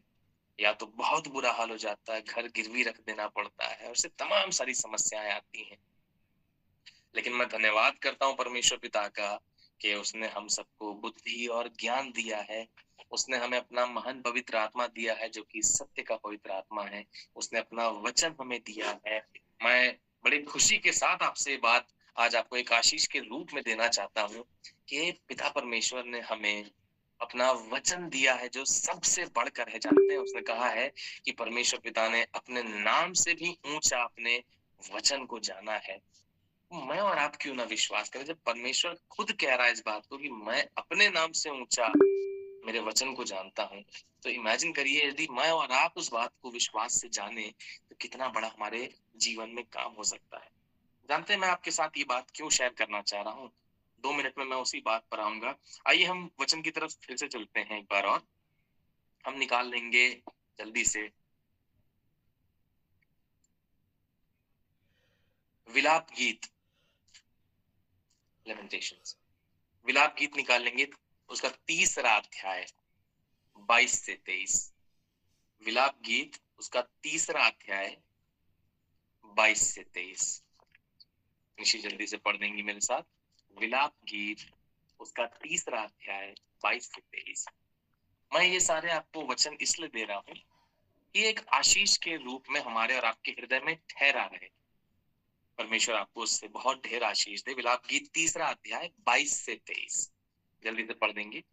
Speaker 1: या तो बहुत बुरा हाल हो जाता है, घर गिरवी रख देना पड़ता है, और इससे तमाम सारी समस्याएं आती हैं। लेकिन मैं धन्यवाद करता हूँ परमेश्वर पिता का कि उसने हम सबको बुद्धि और ज्ञान दिया है। उसने हमें अपना महान पवित्र आत्मा दिया है जो कि सत्य का पवित्र आत्मा है। उसने अपना वचन हमें दिया है। मैं बड़ी खुशी के साथ आपसे बात आज आपको एक आशीष के रूप में देना चाहता हूँ कि पिता परमेश्वर ने हमें अपना वचन दिया है जो सबसे बढ़कर है। जानते हैं, उसने कहा है कि परमेश्वर पिता ने अपने नाम से भी ऊंचा अपने वचन को जाना है। मैं और आप क्यों ना विश्वास करें जब परमेश्वर खुद कह रहा है इस बात को कि मैं अपने नाम से ऊंचा मेरे वचन को जानता हूं। तो इमेजिन करिए यदि मैं और आप उस बात को विश्वास से जाने तो कितना बड़ा हमारे जीवन में काम हो सकता है। जानते हैं मैं आपके साथ ये बात क्यों शेयर करना चाह रहा हूँ? 2 मिनट में मैं उसी बात पर आऊंगा। आइए हम वचन की तरफ फिर से चलते हैं एक बार और हम निकाल लेंगे जल्दी से विलाप गीत, लेमेंटेशंस, विलाप गीत निकाल लेंगे, उसका 3रा अध्याय 22 से 23। विलाप गीत उसका 3रा अध्याय 22 से 23। निशी जल्दी से पढ़ देंगी मेरे साथ। विलाप गीत उसका 3रा अध्याय 22 से 23। मैं ये सारे आपको वचन इसलिए दे रहा हूँ कि एक आशीष के रूप में हमारे और आपके हृदय में ठहरा रहे। परमेश्वर आपको उससे बहुत ढेर आशीष दे। विलाप गीत 3रा अध्याय 22 से 23 जल्दी से पढ़ देंगी।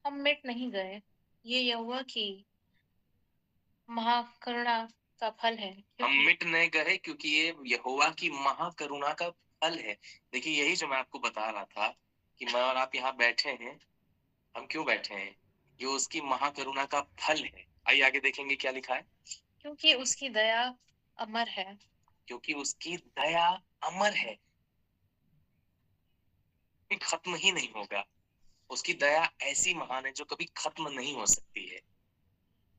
Speaker 2: हम मिट नहीं गए, ये यहोवा की महाकरुणा का फल है,
Speaker 1: हम
Speaker 2: क्योंकि
Speaker 1: मिट नहीं गए क्योंकि ये यहोवा की महाकरुणा का फल है। देखिए यही जो मैं आपको बता रहा था कि मैं और आप यहाँ बैठे हैं, हम क्यों बैठे हैं? ये उसकी महाकरुणा का फल है। आइए आगे देखेंगे क्या लिखा है।
Speaker 2: क्योंकि उसकी दया अमर है।
Speaker 1: क्योंकि उसकी दया अमर है, ये खत्म ही नहीं होगा। उसकी दया ऐसी महान है जो कभी खत्म नहीं हो सकती है।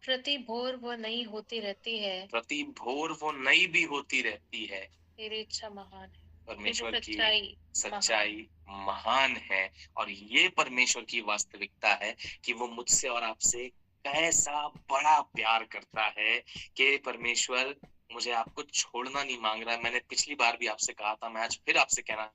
Speaker 2: प्रति भोर वो नई होती रहती है,
Speaker 1: प्रति भोर वो नई भी होती रहती है।
Speaker 2: तेरी इच्छा महान है।
Speaker 1: परमेश्वर की
Speaker 2: सच्चाई
Speaker 1: सच्चाई महान है और ये परमेश्वर की वास्तविकता है कि वो मुझसे और आपसे कैसा बड़ा प्यार करता है कि परमेश्वर मुझे आपको छोड़ना नहीं मांग रहा है। मैंने पिछली बार भी आपसे कहा था, मैं आज फिर आपसे कहना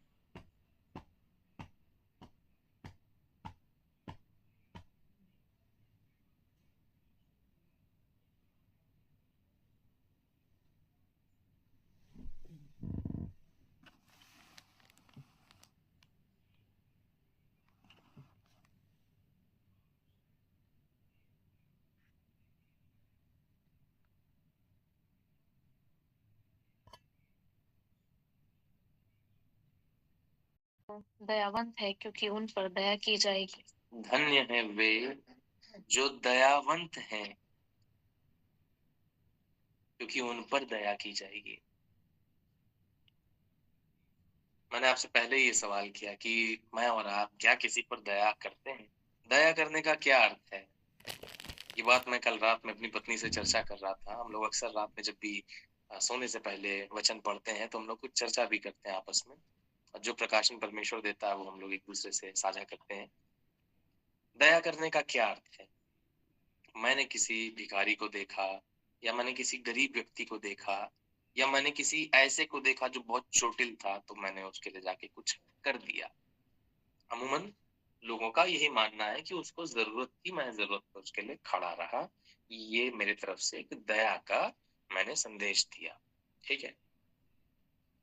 Speaker 2: दयावंत है, क्योंकि उन पर दया की जाएगी।
Speaker 1: धन्य है वे जो दयावंत हैं क्योंकि उन पर दया की जाएगी। मैंने आपसे पहले ये सवाल किया कि मैं और आप क्या किसी पर दया करते हैं? दया करने का क्या अर्थ है? ये बात मैं कल रात में अपनी पत्नी से चर्चा कर रहा था। हम लोग अक्सर रात में जब भी सोने से पहले वचन पढ़ते हैं तो हम लोग कुछ चर्चा भी करते हैं आपस में, और जो प्रकाशन परमेश्वर देता है वो हम लोग एक दूसरे से साझा करते हैं। दया करने का क्या अर्थ है? मैंने किसी भिखारी को देखा, या मैंने किसी गरीब व्यक्ति को देखा, या मैंने किसी ऐसे को देखा जो बहुत चोटिल था, तो मैंने उसके लिए जाके कुछ कर दिया। अमूमन लोगों का यही मानना है कि उसको जरूरत थी, मैं जरूरत पर उसके लिए खड़ा रहा, ये मेरे तरफ से एक दया का मैंने संदेश दिया। ठीक है,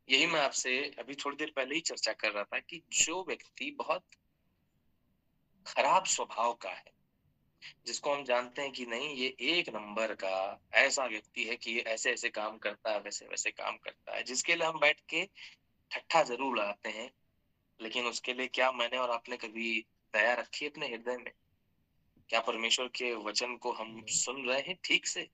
Speaker 1: यही मैं आपसे अभी थोड़ी देर पहले ही चर्चा कर रहा था कि जो व्यक्ति बहुत खराब स्वभाव का है, जिसको हम जानते हैं कि नहीं ये एक नंबर का ऐसा व्यक्ति है कि ये ऐसे ऐसे काम करता है, वैसे वैसे काम करता है, जिसके लिए हम बैठ के ठट्ठा जरूर उड़ाते हैं, लेकिन उसके लिए क्या मैंने और आपने कभी दया रखी है अपने हृदय में? क्या परमेश्वर के वचन को हम सुन रहे हैं ठीक से?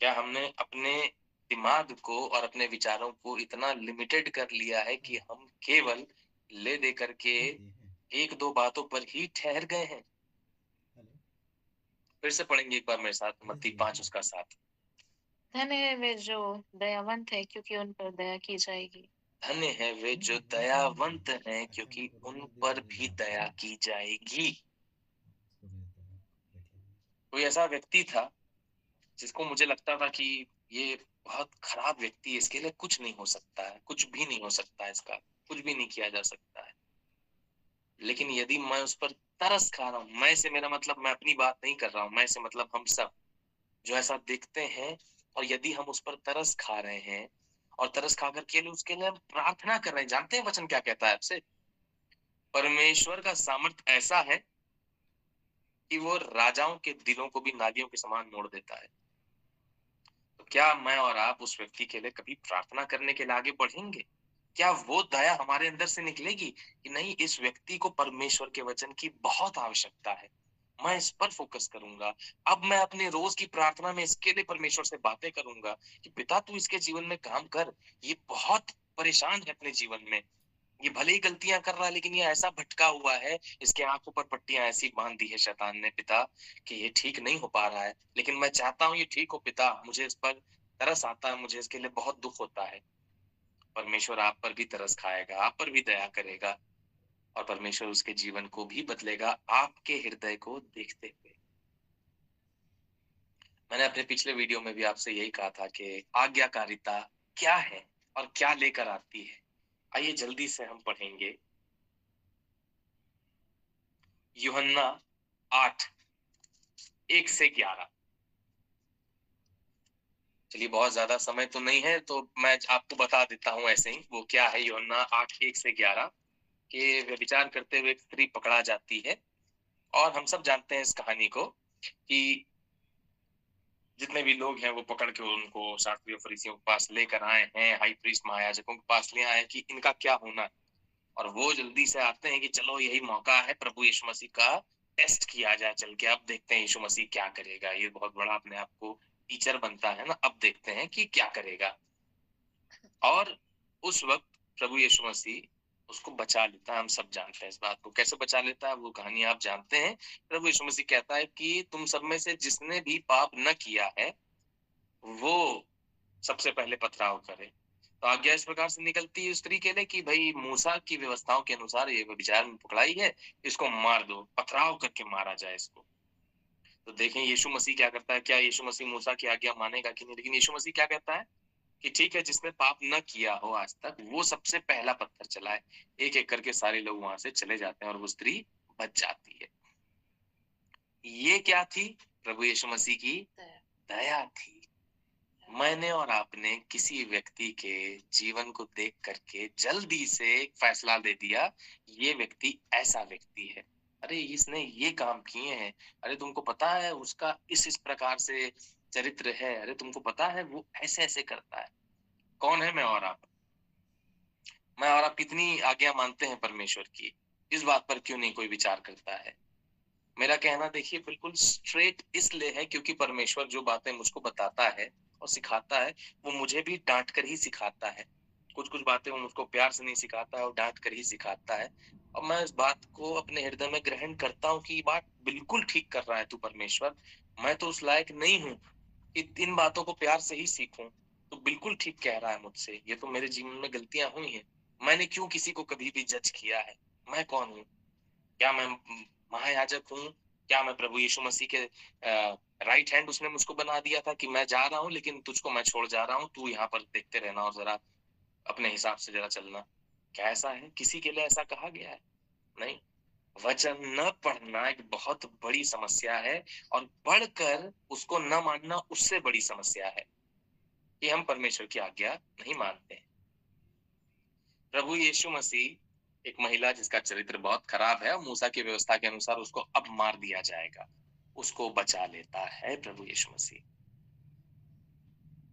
Speaker 1: क्या हमने अपने दिमाग को और अपने विचारों को इतना लिमिटेड कर लिया है कि हम केवल ले दे करके एक दो बातों पर ही ठहर गए हैं? फिर से पढ़ेंगे एक बार मेरे साथ, मत्ती 5 उसका 7।
Speaker 2: धन्य है वे जो दयावंत है, क्योंकि उन पर दया की जाएगी।
Speaker 1: धन्य है वे जो दयावंत हैं क्योंकि उन पर भी दया की जाएगी। कोई ऐसा व्यक्ति था जिसको मुझे लगता था कि ये बहुत खराब व्यक्ति है, इसके लिए कुछ नहीं हो सकता है, कुछ भी नहीं हो सकता है, इसका कुछ भी नहीं किया जा सकता है। लेकिन यदि मैं उस पर तरस खा रहा हूँ, मैं से मेरा मतलब मैं अपनी बात नहीं कर रहा हूँ, मैं से मतलब हम सब जो ऐसा देखते हैं, और यदि हम उस पर तरस खा रहे हैं और तरस खा कर के लिए उसके लिए हम प्रार्थना कर रहे हैं, जानते हैं वचन क्या कहता है आपसे? परमेश्वर का सामर्थ ऐसा है कि वो राजाओं के दिलों को भी नालियों के समान मोड़ देता है। तो क्या मैं और आप उस व्यक्ति के लिए कभी प्रार्थना करने के लिए आगे बढ़ेंगे? क्या वो दया हमारे अंदर से निकलेगी कि नहीं, इस व्यक्ति को परमेश्वर के वचन की बहुत आवश्यकता है, मैं इस पर फोकस करूंगा। अब मैं अपने रोज की प्रार्थना में इसके लिए परमेश्वर से बातें करूंगा कि पिता तू इसके जीवन में काम कर, ये बहुत परेशान है अपने जीवन में, ये भले ही गलतियां कर रहा है लेकिन ये ऐसा भटका हुआ है, इसके आंखों पर पट्टियां ऐसी बांध दी है शैतान ने पिता कि ये ठीक नहीं हो पा रहा है, लेकिन मैं चाहता हूँ ये ठीक हो पिता, मुझे इस पर तरस आता है, मुझे इसके लिए बहुत दुख होता है। परमेश्वर आप पर भी तरस खाएगा, आप पर भी दया करेगा, और परमेश्वर उसके जीवन को भी बदलेगा आपके हृदय को देखते हुए। मैंने अपने पिछले वीडियो में भी आपसे यही कहा था कि आज्ञाकारिता क्या है और क्या लेकर आती है। आइए जल्दी से हम पढ़ेंगे यूहन्ना 8 1 से 11। चलिए बहुत ज्यादा समय तो नहीं है तो मैं आपको बता देता हूँ ऐसे ही वो क्या है। यूहन्ना 8 1 से 11 के व्यभिचार करते हुए एक स्त्री पकड़ा जाती है और हम सब जानते हैं इस कहानी को कि जितने भी लोग हैं वो पकड़ के उनको शास्त्रियों फरीसियों के पास लेकर आए हैं, हाई प्रीस्ट महायाजकों के पास ले आए कि इनका क्या होना है। और वो जल्दी से आते हैं कि चलो यही मौका है प्रभु यीशु मसीह का टेस्ट किया जाए, चल के अब देखते हैं यीशु मसीह क्या करेगा। ये बहुत बड़ा अपने आप को टीचर बनता है ना, अब देखते हैं कि क्या करेगा। और उस वक्त प्रभु यीशु मसीह उसको बचा लेता है। हम सब जानते हैं इस बात को, कैसे बचा लेता है वो कहानी आप जानते हैं। प्रभु यीशु मसीह कहता है कि तुम सब में से जिसने भी पाप न किया है वो सबसे पहले पथराव करे। तो आज्ञा इस प्रकार से निकलती है स्त्री के लिए कि भाई मूसा की व्यवस्थाओं के अनुसार ये व्यभिचार में पकड़ाई है, इसको मार दो, पथराव करके मारा जाए इसको। तो देखें यीशु मसीह क्या करता है, क्या यीशु मसीह मूसा की आज्ञा मानेगा कि नहीं। लेकिन यीशु मसीह क्या कहता है कि ठीक है, जिसने पाप न किया हो आज तक वो सबसे पहला पत्थर चलाए। एक एक करके सारे लोग वहां से चले जाते हैं और वो स्त्री बच जाती है। ये क्या थी? प्रभु यीशु मसीह की दया थी। मैंने और आपने किसी व्यक्ति के जीवन को देख करके जल्दी से एक फैसला दे दिया, ये व्यक्ति ऐसा व्यक्ति है, अरे इसने ये काम किए हैं, अरे तुमको पता है उसका इस प्रकार से चरित्र है, अरे तुमको पता है वो ऐसे ऐसे करता है। कौन है मैं और आप? मैं और आप कितनी आज्ञा मानते हैं परमेश्वर की? इस बात पर क्यों नहीं कोई विचार करता है? मेरा कहना देखिए बिल्कुल स्ट्रेट इसलिए है क्योंकि परमेश्वर जो बातें मुझको बताता है और सिखाता है वो मुझे भी डांट कर ही सिखाता है। कुछ कुछ बातें वो मुझको प्यार से नहीं सिखाता है और डांट कर ही सिखाता है। और मैं इस बात को अपने हृदय में ग्रहण करता हूँ कि ये बात बिल्कुल ठीक कर रहा है तू परमेश्वर। मैं तो उस लायक नहीं हूँ कि इन बातों को प्यार से ही सीखूं। तो बिल्कुल ठीक कह रहा है मुझसे, ये तो मेरे जीवन में गलतियां हुई हैं। मैंने क्यों किसी को कभी भी जज किया है? मैं कौन हूँ? क्या मैं महायाजक हूँ? क्या मैं प्रभु यीशु मसीह के राइट हैंड उसने मुझको बना दिया था कि मैं जा रहा हूँ लेकिन तुझको मैं छोड़ जा रहा हूँ, तू यहाँ पर देखते रहना और जरा अपने हिसाब से जरा चलना। क्या ऐसा है? किसी के लिए ऐसा कहा गया है? नहीं। वचन न पढ़ना एक बहुत बड़ी समस्या है और पढ़कर उसको न मानना उससे बड़ी समस्या है कि हम परमेश्वर की आज्ञा नहीं मानते। प्रभु यीशु मसीह एक महिला जिसका चरित्र बहुत खराब है और मूसा की व्यवस्था के अनुसार उसको अब मार दिया जाएगा, उसको बचा लेता है प्रभु यीशु मसीह।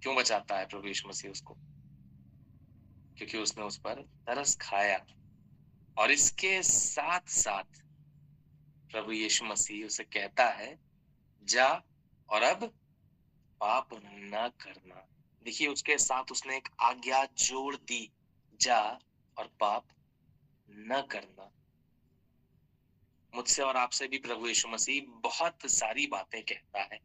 Speaker 1: क्यों बचाता है प्रभु यीशु मसीह उसको? क्योंकि उसने उस पर तरस खाया। और इसके साथ साथ प्रभु यीशु मसीह उसे कहता है जा और अब पाप न करना। देखिए उसके साथ उसने एक आज्ञा जोड़ दी, जा और पाप न करना। मुझसे और आपसे भी प्रभु यीशु मसीह बहुत सारी बातें कहता है।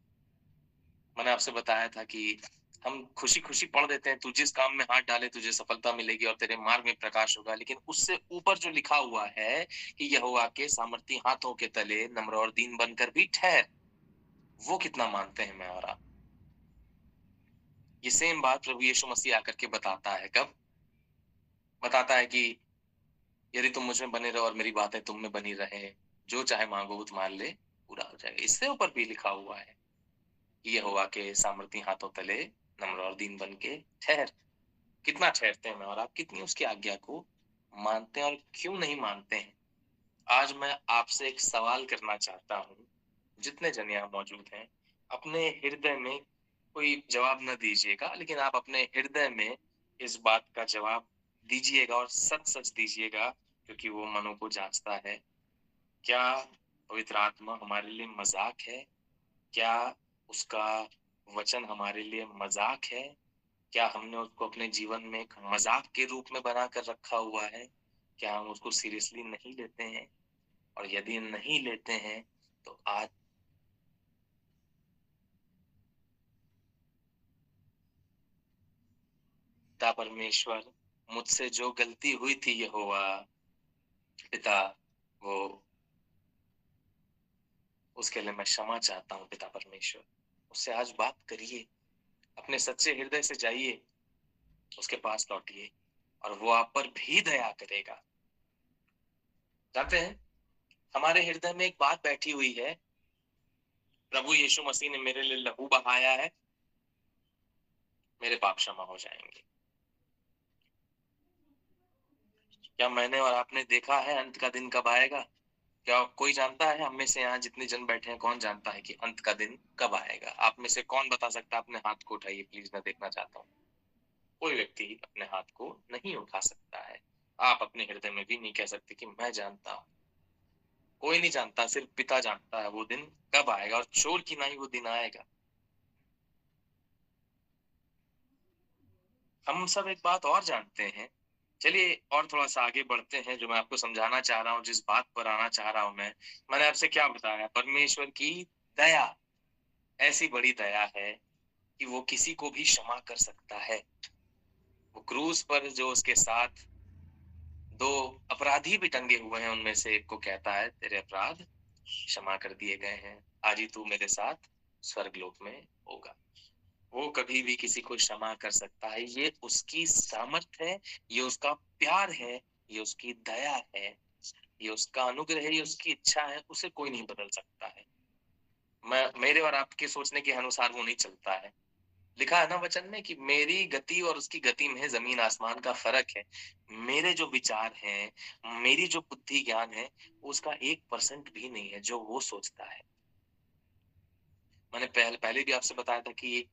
Speaker 1: मैंने आपसे बताया था कि हम खुशी खुशी पढ़ देते हैं, तू जिस काम में हाथ डाले तुझे सफलता मिलेगी और तेरे मार्ग में प्रकाश होगा। लेकिन उससे ऊपर जो लिखा हुआ है कि यहोवा के सामर्थी हाथों के तले नम्र और दीन बनकर भी ठहर, वो कितना मानते हैं मैं और आप? ये सेम बात प्रभु यीशु मसीह आकर के बताता है। कब बताता है कि यदि तुम मुझ में बने रहो और मेरी बातें तुम में बनी रहे, जो चाहे मांगो वो तुम्हारे लिए पूरा हो जाएगा। इससे ऊपर भी लिखा हुआ है यहोवा के सामर्थी हाथों तले नम्र और दीन बन के ठहर। कितना ठहरते हैं मैं और आप? कितनी उसकी आज्ञा को मानते हैं और क्यों नहीं मानते हैं? आज मैं आपसे एक सवाल करना चाहता हूँ, जितने जन यहाँ मौजूद हैं अपने हृदय में कोई जवाब न दीजिएगा, लेकिन आप अपने हृदय में इस बात का जवाब दीजिएगा और सच सच दीजिएगा क्योंकि वो मनों को जांचता है। क्या पवित्र आत्मा हमारे लिए मजाक है? क्या उसका वचन हमारे लिए मजाक है? क्या हमने उसको अपने जीवन में एक मजाक के रूप में बना कर रखा हुआ है? क्या हम उसको सीरियसली नहीं लेते हैं? और यदि नहीं लेते हैं तो आज पिता परमेश्वर, मुझसे जो गलती हुई थी यहोवा पिता, वो उसके लिए मैं क्षमा चाहता हूँ पिता परमेश्वर। उससे आज बात करिए, अपने सच्चे हृदय से जाइए, उसके पास लौटिए और वो आप पर भी दया करेगा। जानते हैं, हमारे हृदय में एक बात बैठी हुई है, प्रभु यीशु मसीह ने मेरे लिए लहू बहाया है, मेरे पाप क्षमा हो जाएंगे। क्या मैंने और आपने देखा है अंत का दिन कब आएगा? क्या कोई जानता है? हम में से यहाँ जितने जन बैठे हैं, कौन जानता है कि अंत का दिन कब आएगा? आप में से कौन बता सकता है? अपने हाथ को उठाइए प्लीज, मैं देखना चाहता हूँ। कोई व्यक्ति अपने हाथ को नहीं उठा सकता है। आप अपने हृदय में भी नहीं कह सकते कि मैं जानता हूँ। कोई नहीं जानता, सिर्फ पिता जानता है वो दिन कब आएगा, और चोर की नहीं वो दिन आएगा। हम सब एक बात और जानते हैं। चलिए और थोड़ा सा आगे बढ़ते हैं। जो मैं आपको समझाना चाह रहा हूँ, जिस बात पर आना चाह रहा हूँ मैंने आपसे क्या बताया? परमेश्वर की दया ऐसी बड़ी दया है कि वो किसी को भी क्षमा कर सकता है। वो क्रूस पर जो उसके साथ दो अपराधी भी टंगे हुए हैं, उनमें से एक को कहता है तेरे अपराध क्षमा कर दिए गए हैं, आज ही तू मेरे साथ स्वर्गलोक में होगा। वो कभी भी किसी को क्षमा कर सकता है। ये उसकी सामर्थ है, ये उसका प्यार है, ये उसकी दया है, ये उसका अनुग्रह है, ये उसकी इच्छा है। उसे कोई नहीं बदल सकता है। मेरे और आपके सोचने के अनुसार वो नहीं चलता है। लिखा है ना वचन में कि मेरी गति और उसकी गति में जमीन आसमान का फर्क है। मेरे जो विचार हैं, मेरी जो बुद्धि ज्ञान है, उसका 1% भी नहीं है जो वो सोचता है। मैंने पहले भी आपसे बताया था कि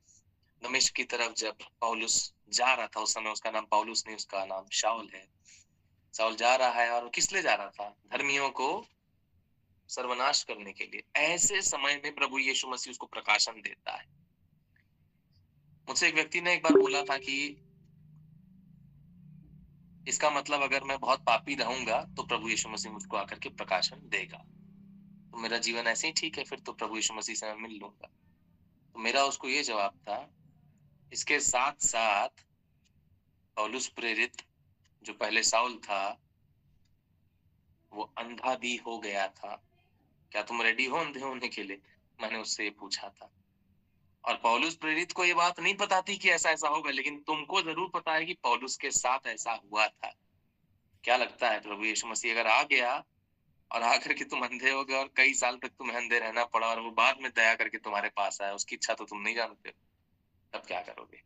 Speaker 1: दमिश्क की तरफ जब पौलुस जा रहा था, उस समय उसका नाम पौलुस नहीं, उसका नाम शाऊल है। शाऊल जा रहा है, और किस लिए जा रहा था? धर्मियों को सर्वनाश करने के लिए। ऐसे समय में प्रभु यीशु मसीह उसको प्रकाशन देता है। मुझसे एक व्यक्ति ने एक बार बोला था कि इसका मतलब अगर मैं बहुत पापी रहूंगा तो प्रभु यीशु मसीह मुझको आकर के प्रकाशन देगा, तो मेरा जीवन ऐसे ही ठीक है, फिर तो प्रभु यीशु मसीह से मैं मिल लूंगा। तो मेरा उसको ये जवाब था, इसके साथ साथ पौलुस प्रेरित जो पहले शाऊल था, वो अंधा भी हो गया था। क्या तुम रेडी हो अंधे होने के लिए? मैंने उससे ये पूछा था। और पौलुस प्रेरित को ये बात नहीं पता थी कि ऐसा ऐसा होगा, लेकिन तुमको जरूर पता है कि पौलुस के साथ ऐसा हुआ था। क्या लगता है, प्रभु यीशु मसीह अगर आ गया और आकर के तुम अंधे हो गए और कई साल तक तुम्हें अंधे रहना पड़ा, और वो बाद में दया करके तुम्हारे पास आया, उसकी इच्छा तो तुम नहीं जानते हो, तब क्या करोगे?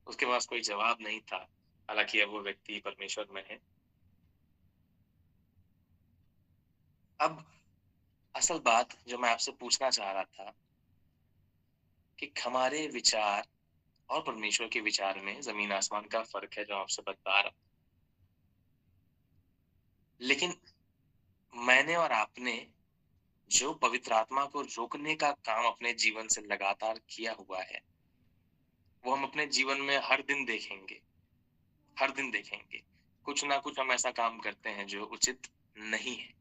Speaker 1: उसके पास कोई जवाब नहीं था। हालांकि अब वो व्यक्ति परमेश्वर में है। अब असल बात जो मैं आपसे पूछना चाह रहा था कि हमारे विचार और परमेश्वर के विचार में जमीन आसमान का फर्क है, जो आपसे बता रहा। लेकिन मैंने और आपने जो पवित्र आत्मा को रोकने का काम अपने जीवन से लगातार किया हुआ है, वो हम अपने जीवन में हर दिन देखेंगे। हर दिन देखेंगे कुछ ना कुछ हम ऐसा काम करते हैं जो उचित नहीं है।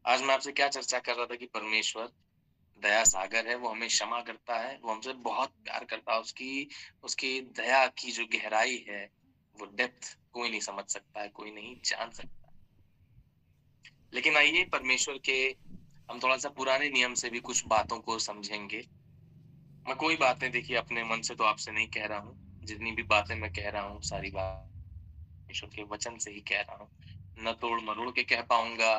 Speaker 1: आज मैं आपसे क्या चर्चा कर रहा था कि परमेश्वर दया सागर है, वो हमें क्षमा करता है, वो हमसे बहुत प्यार करता है। उसकी उसकी दया की जो गहराई है, वो डेप्थ कोई नहीं समझ सकता है, कोई नहीं जान सकता। लेकिन आइए परमेश्वर के हम थोड़ा सा पुराने नियम से भी कुछ बातों को समझेंगे। मैं कोई बातें देखिए अपने मन से तो आपसे नहीं कह रहा हूँ। जितनी भी बातें मैं कह रहा हूँ, सारी बात परमेश्वर के वचन से ही कह रहा हूँ। न तोड़ मरोड़ के कह पाऊंगा,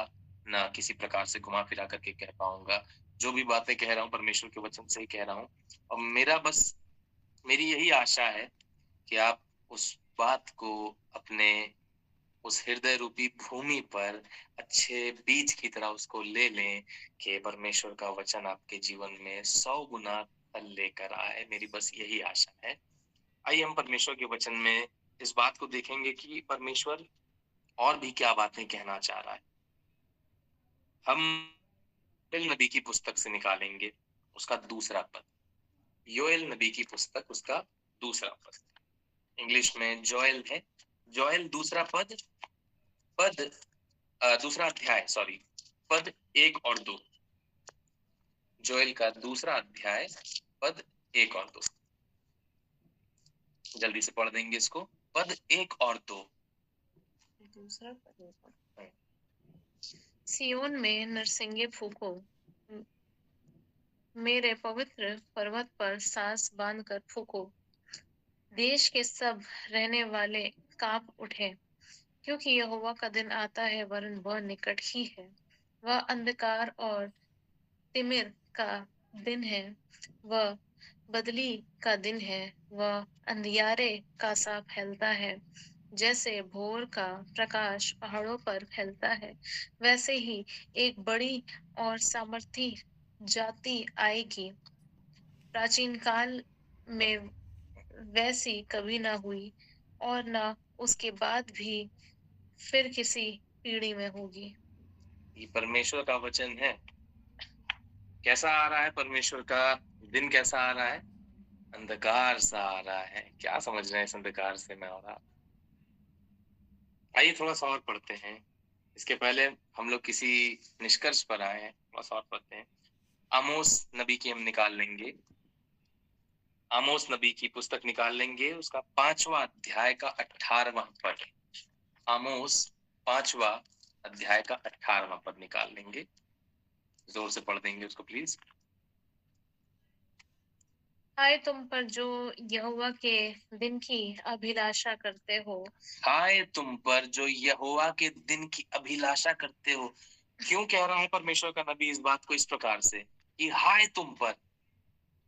Speaker 1: न किसी प्रकार से घुमा फिरा करके कह पाऊंगा। जो भी बातें कह रहा हूँ परमेश्वर के वचन से ही कह रहा हूँ। और मेरी यही आशा है कि आप उस बात को अपने उस हृदय रूपी भूमि पर अच्छे बीज की तरह उसको ले लें कि परमेश्वर का वचन आपके जीवन में 100 गुना फल लेकर आए। मेरी बस यही आशा है। आइए हम परमेश्वर के वचन में इस बात को देखेंगे कि परमेश्वर और भी क्या बातें कहना चाह रहा है। हम योएल नबी की पुस्तक से निकालेंगे उसका दूसरा पद। योएल नबी की पुस्तक, उसका दूसरा पद। इंग्लिश में जोएल है। जोएल दूसरा पद, दूसरा अध्याय, सॉरी, पद 1 और 2। जोएल का दूसरा अध्याय, पद 1 और 2। जल्दी से पढ़ देंगे इसको। पद 1 और 2।
Speaker 2: दूसरा पद, सियोन में नरसिंगे फूको, मेरे पवित्र पर्वत पर सांस बांधकर फूको। देश के सब रहने वाले कांप उठे, क्योंकि यहोवा का दिन आता है, वरन वह निकट ही है। वह अंधकार और तिमिर का दिन है, वह बदली का दिन है, वह अंधियारे का सा फैलता है। जैसे भोर का प्रकाश पहाड़ों पर फैलता है, वैसे ही एक बड़ी और सामर्थी जाति आएगी। प्राचीन काल में वैसी कभी ना हुई, और ना उसके बाद भी फिर किसी पीढ़ी में होगी।
Speaker 1: ये परमेश्वर का वचन है। कैसा आ रहा है परमेश्वर का दिन? कैसा आ रहा है? अंधकार सा आ रहा है। क्या समझ रहे हैं इस अंधकार से मैं और आप? आइए थोड़ा सा और पढ़ते हैं। इसके पहले हम लोग किसी निष्कर्ष पर आए हैं, थोड़ा सा और पढ़ते हैं। आमोस नबी की हम निकाल लेंगे। आमोस नबी की पुस्तक निकाल लेंगे, उसका 5वां अध्याय का 18वां पद। आमोस 5वां अध्याय का 18वां पद निकाल लेंगे। जोर से पढ़ देंगे उसको प्लीज।
Speaker 2: हाय तुम पर जो यहोवा के दिन की अभिलाषा करते हो।
Speaker 1: हाय तुम पर जो यहोवा के दिन की अभिलाषा करते हो। क्यों कह रहा है परमेश्वर का नबी इस बात को इस प्रकार से कि हाय तुम पर?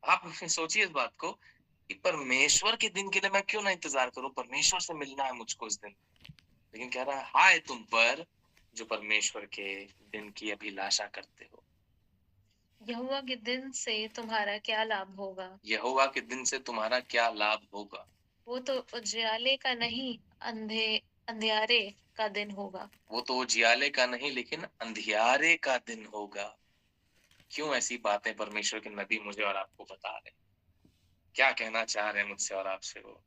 Speaker 1: आप सोचिए इस बात को कि परमेश्वर के दिन के लिए मैं क्यों ना इंतजार करूं? परमेश्वर से मिलना है मुझको इस दिन। लेकिन कह रहा है हाय तुम पर जो परमेश्वर के दिन की अभिलाषा करते हो।
Speaker 2: यहोवा के दिन से तुम्हारा क्या लाभ होगा?
Speaker 1: यहोवा के दिन से तुम्हारा क्या लाभ होगा?
Speaker 2: वो तो उजियाले का नहीं, अंधियारे का दिन होगा।
Speaker 1: वो तो उजियाले का नहीं लेकिन अंधियारे का दिन होगा। क्यों ऐसी बातें परमेश्वर के नबी मुझे और आपको बता रहे हैं? क्या कहना चाह रहे हैं मुझसे और आपसे वो?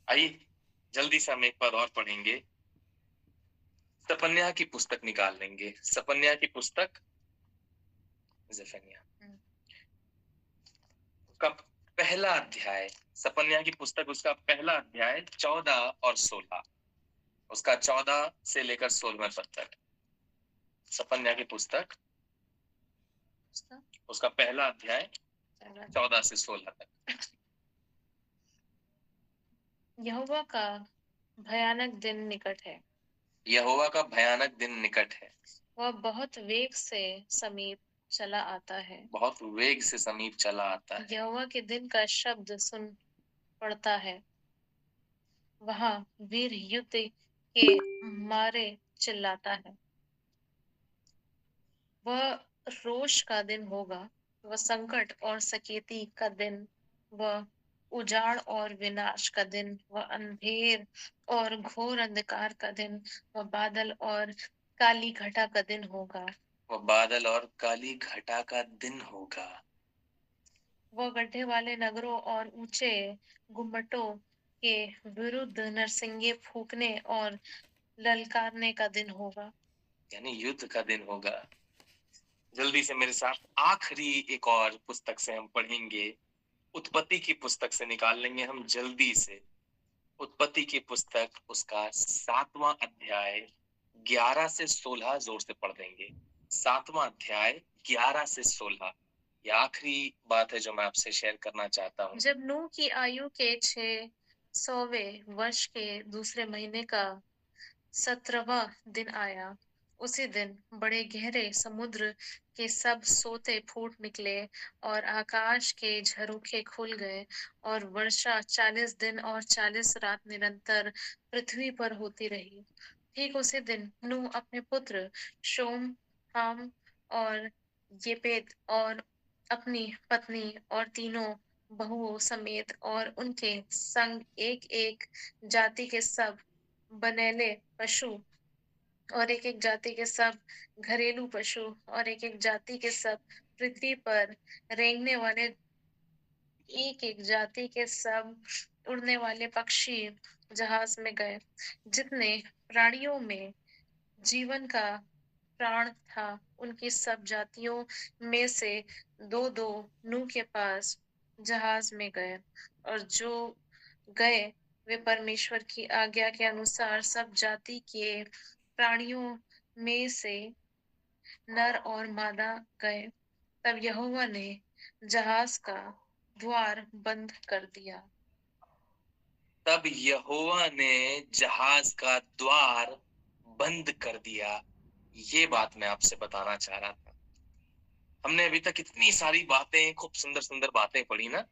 Speaker 1: आइए जल्दी से हम एक पद और पढ़ेंगे। सपन्याह की पुस्तक निकाल लेंगे। सपन्याह की पुस्तक, जफन्याह, उसका पहला अध्याय। सपन्याह की पुस्तक उसका पहला अध्याय 14 और 16, उसका 14 से लेकर 16वें पद तक। सपन्याह की पुस्तक उसका पहला अध्याय 14 से 16 तक।
Speaker 2: यहोवा का भयानक दिन निकट है।
Speaker 1: यहोवा का भयानक दिन निकट है।
Speaker 2: वह बहुत वेग से समीप चला आता है।
Speaker 1: बहुत वेग से समीप चला आता है।
Speaker 2: यहोवा के दिन का शब्द सुन पड़ता है। वहाँ वीर युद्ध के मारे चिल्लाता है। वह रोष का दिन होगा, वह संकट और सकेती का दिन, वह उजाड़ और विनाश का दिन, वह अंधेर और घोर अंधकार का दिन, वह बादल और काली घटा का दिन होगा।
Speaker 1: वह बादल और काली घटा का दिन होगा।
Speaker 2: वह गड्ढे वाले नगरों और ऊंचे गुम्मटों के विरुद्ध नरसिंगे फूकने और ललकारने का दिन होगा।
Speaker 1: यानी युद्ध का दिन होगा। जल्दी से मेरे साथ आखिरी एक और पुस्तक से हम पढ़ेंगे। उत्पत्ति की पुस्तक से निकाल लेंगे हम जल्दी से। उत्पत्ति की पुस्तक उसका 7वां अध्याय 11 से 16, जोर से पढ़ देंगे। 7वां अध्याय 11 से 16। ये आखिरी बात है जो मैं आपसे शेयर करना चाहता हूँ।
Speaker 2: जब नूह की आयु के 600वें वर्ष के दूसरे महीने का 17वां दिन आया, उसी दिन बड़े गहरे समुद्र के सब सोते फूट निकले और आकाश के झरोखे खुल गए, और वर्षा 40 दिन और 40 रात निरंतर पृथ्वी पर होती रही। ठीक उसी दिन नूह अपने पुत्र शोम, हाम और येपेत और अपनी पत्नी और तीनों बहुओं समेत और उनके संग एक एक जाति के सब बनेले पशु और एक एक जाति के सब घरेलू पशु और एक एक जाति के सब पृथ्वी पर रेंगने वाले, एक एक जाति के सब उड़ने वाले पक्षी जहाज में गए। जितने प्राणियों में जीवन का प्राण था, उनकी सब जातियों में से दो दो नूह के पास जहाज में गए, और जो गए वे परमेश्वर की आज्ञा के अनुसार सब जाति के प्राणियों में से नर और मादा गए। तब यहोवा ने जहाज का द्वार बंद कर दिया।
Speaker 1: तब यहोवा ने जहाज का द्वार बंद कर दिया। ये बात मैं आपसे बताना चाह रहा था। हमने अभी तक इतनी सारी बातें, खूब सुंदर सुंदर बातें पढ़ी ना,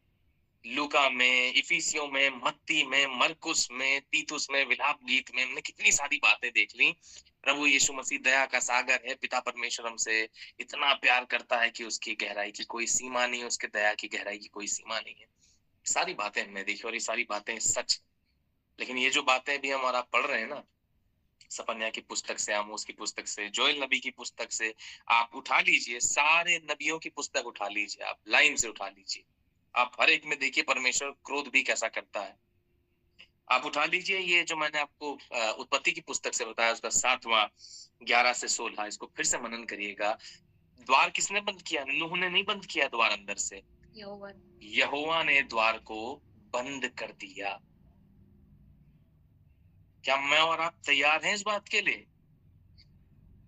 Speaker 1: लूका में, इफिसियों में, मत्ती में, मरकुस में, तीतुस में, विलाप गीत में, हमने कितनी सारी बातें देख ली। प्रभु यीशु मसीह दया का सागर है, पिता परमेश्वर हमसे इतना प्यार करता है कि उसकी गहराई की कोई सीमा नहीं है, उसके दया की गहराई की कोई सीमा नहीं है। सारी बातें हमने देखी और ये सारी बातें सच। लेकिन ये जो बातें भी हम और आप पढ़ रहे हैं ना, सपन्या की पुस्तक से, आमोस की पुस्तक से, जोएल नबी की पुस्तक से, आप उठा लीजिए, सारे नबियों की पुस्तक उठा लीजिए, आप लाइन से उठा लीजिए, आप हर एक में देखिए परमेश्वर क्रोध भी कैसा करता है। आप उठा लीजिए ये जो मैंने आपको उत्पत्ति की पुस्तक से बताया, उसका 7वां 11 से 16, इसको फिर से मनन करिएगा। द्वार किसने बंद किया? नूह ने नहीं बंद किया द्वार अंदर से, यहोवा ने द्वार को बंद कर दिया। क्या मैं और आप तैयार हैं इस बात के लिए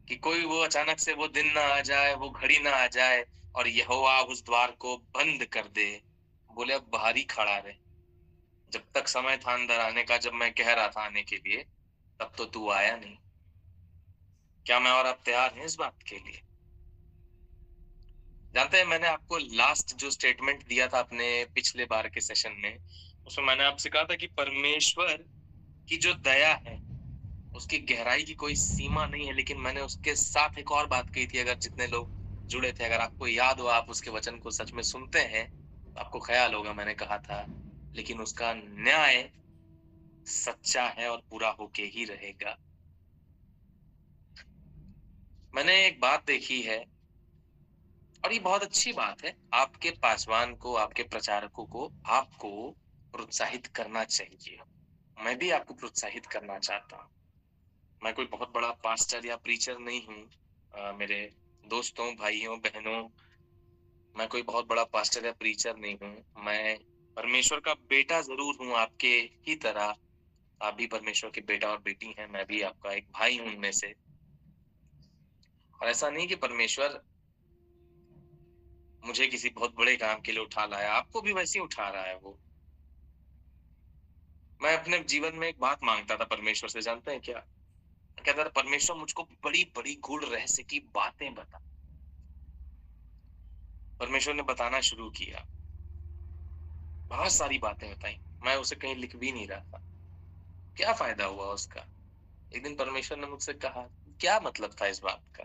Speaker 1: कि कोई वो अचानक से वो दिन ना आ जाए, वो घड़ी ना आ जाए और यहोवा उस द्वार को बंद कर दे, बोले अब बाहर ही खड़ा रहे, जब तक समय था अंदर आने का, जब मैं कह रहा था आने के लिए, तब तो तू आया नहीं। क्या मैं और आप तैयार हैं इस बात के लिए? जानते हैं, मैंने आपको लास्ट जो स्टेटमेंट दिया था अपने पिछले बार के सेशन में, उसमें मैंने आपसे कहा था कि परमेश्वर की जो दया है, उसकी गहराई की कोई सीमा नहीं है। लेकिन मैंने उसके साथ एक और बात कही थी, अगर जितने लोग जुड़े थे, अगर आपको याद हो, आप उसके वचन को सच में सुनते हैं, तो आपको ख्याल होगा मैंने कहा था, लेकिन उसका न्याय सच्चा है और पूरा होके ही रहेगा। मैंने एक बात देखी है और ये बहुत अच्छी बात है, आपके पासवान को, आपके प्रचारकों को आपको प्रोत्साहित करना चाहिए। मैं भी आपको प्रोत्साहित करना चाहता हूँ। मैं कोई बहुत बड़ा पास्टर या प्रीचर नहीं हूँ, मेरे दोस्तों, भाइयों, बहनों, मैं कोई बहुत बड़ा पास्टर या प्रीचर नहीं हूँ। मैं परमेश्वर का बेटा जरूर हूँ, आपके ही तरह। आप भी परमेश्वर के बेटा और बेटी हैं, मैं भी आपका एक भाई हूँ उनमें से। और ऐसा नहीं कि परमेश्वर मुझे किसी बहुत बड़े काम के लिए उठा लाया, आपको भी वैसे ही उठा रहा है वो। मैं अपने जीवन में एक बात मांगता था परमेश्वर से, जानते हैं क्या? कहता था, परमेश्वर मुझको बड़ी बड़ी गूढ़ रहस्य की बातें बता। परमेश्वर ने बताना शुरू किया, बहुत सारी बातें बताई, मैं उसे कहीं लिख भी नहीं रहा था। क्या फायदा हुआ उसका? एक दिन परमेश्वर ने मुझसे कहा, क्या मतलब था इस बात का?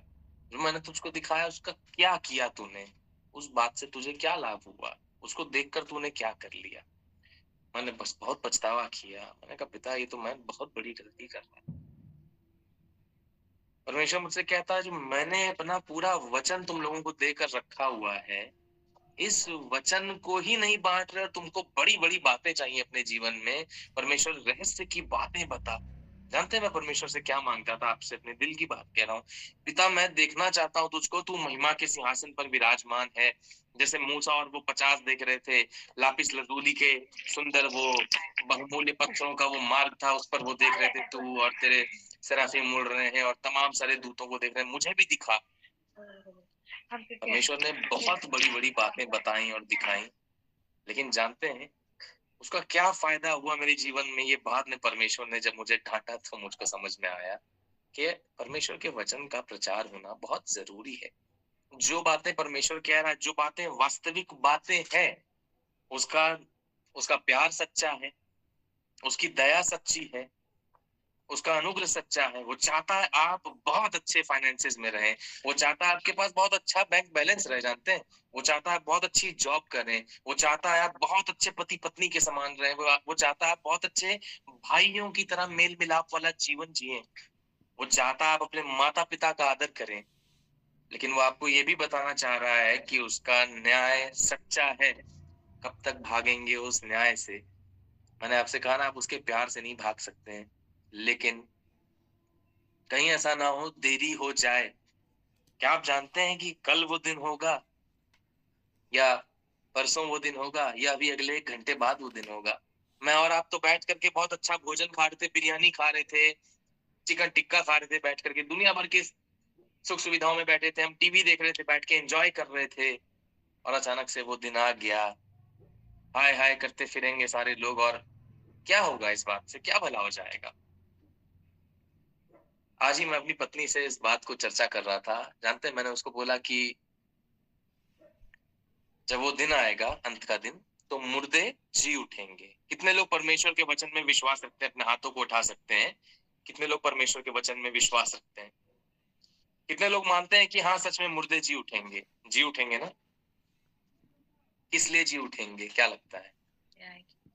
Speaker 1: जो मैंने तुझको दिखाया, उसका क्या किया तूने? उस बात से तुझे क्या लाभ हुआ? उसको देखकर तूने क्या कर लिया? मैंने बस बहुत पछतावा किया। मैंने कहा, पिता, ये तो मैं बहुत बड़ी गलती कर रहा हूं। परमेश्वर मुझसे कहता है, जो मैंने अपना पूरा वचन तुम लोगों को देकर रखा हुआ है, इस वचन को ही नहीं बांट रहे और तुमको बड़ी बड़ी बातें चाहिए अपने जीवन में। परमेश्वर रहस्य की बातें बता। जानते हैं मैं परमेश्वर से क्या मांगता था? आपसे अपने दिल की बात कह रहा हूँ। पिता, मैं देखना चाहता हूँ तुझको, तू महिमा के सिंहासन पर विराजमान है। जैसे मूसा और वो 50 देख रहे थे, लापिस लजूली के सुंदर वो बहुमूल्य पत्थरों का वो मार्ग था, उस पर वो देख रहे थे, तू और तेरे सराफी मुड़ रहे हैं और तमाम सारे दूतों को देख रहे हैं। मुझे भी दिखा। परमेश्वर ने बहुत बड़ी बड़ी बातें बताई और दिखाई, लेकिन जानते हैं उसका क्या फायदा हुआ मेरे जीवन में? ये बाद में परमेश्वर ने जब मुझे डांटा तो मुझको समझ में आया कि परमेश्वर के वचन का प्रचार होना बहुत जरूरी है। जो बातें परमेश्वर कह रहा है, जो बातें वास्तविक बातें हैं, उसका उसका प्यार सच्चा है, उसकी दया सच्ची है, उसका अनुग्रह सच्चा है। वो चाहता है आप बहुत अच्छे फाइनेंसेस में रहें, वो चाहता है आपके पास बहुत अच्छा बैंक बैलेंस रहे, जानते हैं, वो चाहता है आप बहुत अच्छी जॉब करें, वो चाहता है आप बहुत अच्छे पति पत्नी के समान रहें, वो चाहता है आप बहुत अच्छे भाइयों की तरह मेल मिलाप वाला जीवन जिएं, वो चाहता है आप अपने माता पिता का आदर करें। लेकिन वो आपको ये भी बताना चाह रहा है कि उसका न्याय सच्चा है। कब तक भागेंगे उस न्याय से? मैंने आपसे कहा ना, आप उसके प्यार से नहीं भाग सकते हैं, लेकिन कहीं ऐसा ना हो देरी हो जाए। क्या आप जानते हैं कि कल वो दिन होगा, या परसों वो दिन होगा, या अभी अगले 1 घंटे बाद वो दिन होगा? मैं और आप तो बैठ करके बहुत अच्छा भोजन खा रहे थे, बिरयानी खा रहे थे, चिकन टिक्का खा रहे थे बैठ करके, दुनिया भर के सुख सुविधाओं में बैठे थे, हम टीवी देख रहे थे, बैठ के एंजॉय कर रहे थे, और अचानक से वो दिन आ गया। हाय हाय करते फिरेंगे सारे लोग, और क्या होगा इस बात से, क्या भला हो जाएगा? आज ही मैं अपनी पत्नी से इस बात को चर्चा कर रहा था। जानते हैं, मैंने उसको बोला कि जब वो दिन आएगा, अंत का दिन, तो मुर्दे जी उठेंगे। कितने लोग परमेश्वर के वचन में विश्वास रखते हैं? अपने हाथों को उठा सकते हैं। कितने लोग परमेश्वर के वचन में विश्वास रखते हैं? कितने लोग मानते हैं कि हाँ, सच में मुर्दे जी उठेंगे? जी उठेंगे ना? किस लिए जी उठेंगे, क्या लगता है?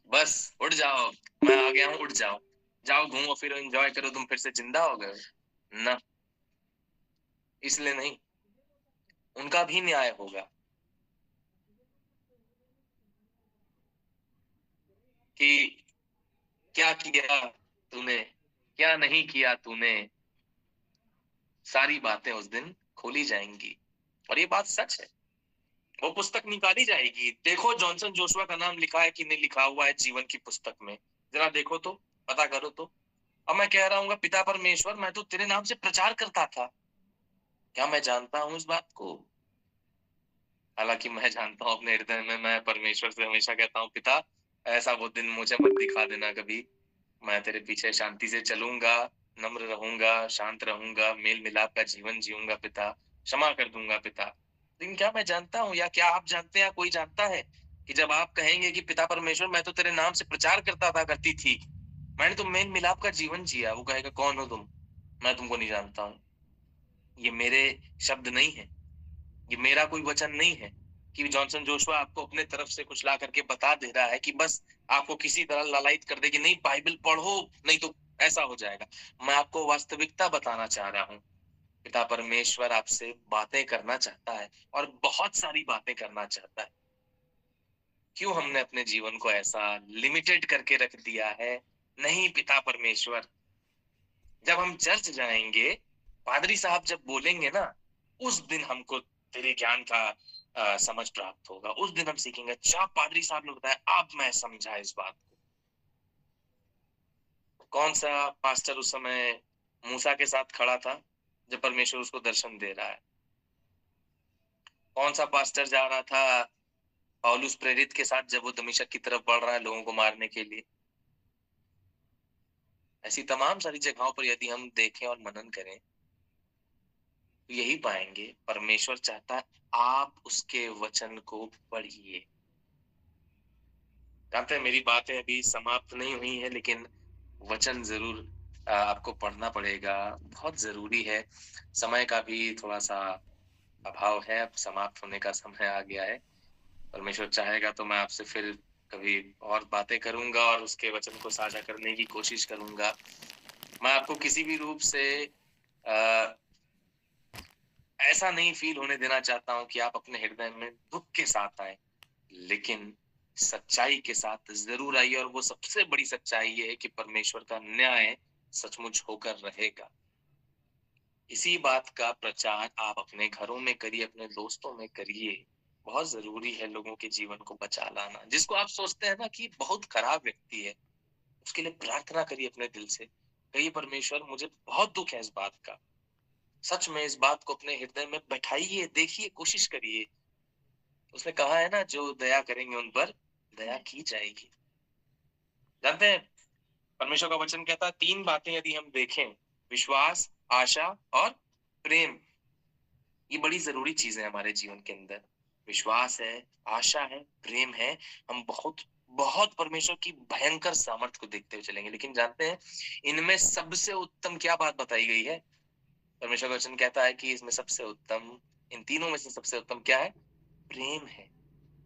Speaker 1: बस उठ जाओ, मैं आ गया हूँ, उठ जाओ, जाओ घूमो फिरो, एंजॉय करो, तुम फिर से जिंदा हो गए हो ना? इसलिए नहीं, उनका भी न्याय होगा कि क्या किया तूने, क्या नहीं किया तूने, सारी बातें उस दिन खोली जाएंगी। और ये बात सच है। वो पुस्तक निकाली जाएगी। देखो जॉनसन जोशुआ का नाम लिखा है कि नहीं लिखा हुआ है जीवन की पुस्तक में, जरा देखो तो, पता करो तो। अब मैं कह रहा हूँ, पिता परमेश्वर, मैं तो तेरे नाम से प्रचार करता था, क्या मैं जानता हूँ इस बात को? हालांकि मैं जानता हूँ अपने हृदय में, मैं परमेश्वर से हमेशा कहता हूँ, पिता ऐसा वो दिन मुझे मत दिखा देना कभी। मैं तेरे पीछे शांति से चलूंगा, नम्र रहूंगा, शांत रहूंगा, मेल मिलाप का जीवन जीऊंगा पिता, क्षमा कर दूंगा पिता। लेकिन क्या मैं जानता हूँ, या क्या आप जानते हैं, या कोई जानता है कि जब आप कहेंगे कि पिता परमेश्वर, मैं तो तेरे नाम से प्रचार करता था, करती थी, मैंने तो मेल मिलाप का जीवन जिया, वो कहेगा कौन हो तुम? मैं तुमको नहीं जानता हूँ। ये मेरे शब्द नहीं है, ये मेरा कोई वचन नहीं है कि जॉनसन जोशुआ आपको अपने तरफ से कुछ ला करके बता दे रहा है कि बस आपको किसी तरह लालायित कर दे कि नहीं बाइबल पढ़ो, नहीं तो ऐसा हो जाएगा। मैं आपको वास्तविकता बताना चाह रहा हूँ। पिता परमेश्वर आपसे बातें करना चाहता है, और बहुत सारी बातें करना चाहता है। क्यों हमने अपने जीवन को ऐसा लिमिटेड करके रख दिया है? नहीं पिता परमेश्वर, जब हम चर्च जाएंगे, पादरी साहब जब बोलेंगे ना, उस दिन हमको तेरे ज्ञान का समझ प्राप्त होगा। उस दिन हम सीखेंगे, अच्छा पादरी साहब ने बताया, अब मैं समझा इस बात को। कौन सा पास्टर उस समय मूसा के साथ खड़ा था जब परमेश्वर उसको दर्शन दे रहा है? कौन सा पास्टर जा रहा था पौलुस प्रेरित के साथ जब वो दमिश्क की तरफ बढ़ रहा है लोगों को मारने के लिए? ऐसी तमाम सारी जगहों पर यदि हम देखें और मनन करें, तो यही पाएंगे, परमेश्वर चाहता है आप उसके वचन को पढ़िए। जानते हैं, मेरी बातें अभी समाप्त नहीं हुई है, लेकिन वचन जरूर आपको पढ़ना पड़ेगा, बहुत जरूरी है। समय का भी थोड़ा सा अभाव है, अब समाप्त होने का समय आ गया है। परमेश्वर चाहेगा तो मैं आपसे फिर कभी और बातें करूंगा, और उसके वचन को साझा करने की कोशिश करूंगा। मैं आपको किसी भी रूप से आ, ऐसा नहीं फील होने देना चाहता हूं कि आप अपने हृदय में दुख के साथ आए, लेकिन सच्चाई के साथ जरूर आइए। और वो सबसे बड़ी सच्चाई ये है कि परमेश्वर का न्याय सचमुच होकर रहेगा। इसी बात का प्रचार आप अपने घरों में करिए, अपने दोस्तों में करिए। बहुत जरूरी है लोगों के जीवन को बचा लाना। जिसको आप सोचते हैं ना कि बहुत खराब व्यक्ति है, उसके लिए प्रार्थना करिए अपने दिल से। कहिए, परमेश्वर मुझे बहुत दुख है इस बात का, सच में इस बात को अपने हृदय में बैठाइए, देखिए, कोशिश करिए। उसने कहा है ना, जो दया करेंगे उन पर दया की जाएगी। जानते हैं, परमेश्वर का वचन कहता है, तीन बातें यदि हम देखें, विश्वास, आशा और प्रेम, ये बड़ी जरूरी चीजें हमारे जीवन के अंदर। विश्वास है, आशा है, प्रेम है। हम बहुत बहुत परमेश्वर की भयंकर सामर्थ्य को देखते हुए चलेंगे, लेकिन जानते हैं, इनमें सबसे उत्तम क्या बात बताई गई है? परमेश्वर का वचन कहता है कि इसमें सबसे उत्तम, इन तीनों में से सबसे उत्तम क्या है? प्रेम है।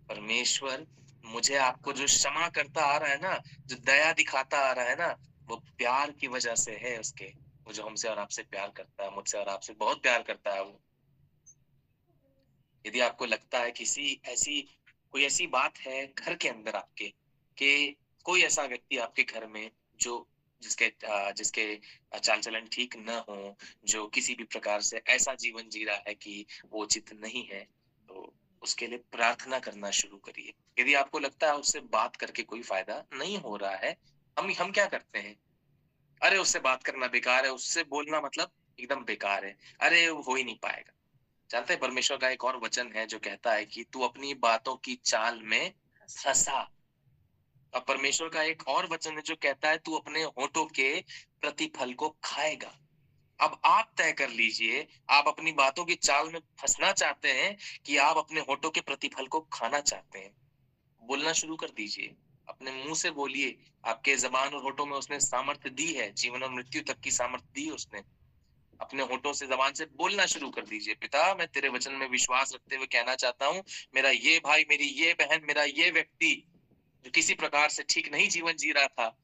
Speaker 1: परमेश्वर मुझे आपको जो क्षमा करता आ रहा है ना, जो दया दिखाता आ रहा है ना, वो प्यार की वजह से है उसके। वो जो हमसे और आपसे प्यार करता है, मुझसे और आपसे बहुत प्यार करता है वो। यदि आपको लगता है किसी ऐसी, कोई ऐसी बात है घर के अंदर आपके, कि कोई ऐसा व्यक्ति आपके घर में जो जिसके चाल चलन ठीक न हो, जो किसी भी प्रकार से ऐसा जीवन जी रहा है कि वो उचित नहीं है, तो उसके लिए प्रार्थना करना शुरू करिए। यदि आपको लगता है उससे बात करके कोई फायदा नहीं हो रहा है, हम क्या करते हैं? अरे उससे बात करना बेकार है, उससे बोलना मतलब एकदम बेकार है, अरे वो हो ही नहीं पाएगा। जानते हैं परमेश्वर का एक और वचन है जो कहता है कि तू अपनी बातों की चाल में फंसा। अब परमेश्वर का एक और वचन है जो कहता है तू अपने होठों के प्रतिफल को खाएगा। अब आप तय कर लीजिए, आप अपनी बातों की चाल में फंसना चाहते हैं कि आप अपने होठों के प्रतिफल को खाना चाहते हैं। बोलना शुरू कर दीजिए, अपने मुंह से बोलिए। आपके जबान और होठों में उसने सामर्थ्य दी है, जीवन और मृत्यु तक की सामर्थ्य दी है उसने। अपने होठों से जबान से बोलना शुरू कर दीजिए, पिता मैं तेरे वचन में विश्वास रखते हुए कहना चाहता हूँ, मेरा ये भाई, मेरी ये बहन, मेरा ये व्यक्ति जो किसी प्रकार से ठीक नहीं जीवन जी रहा था,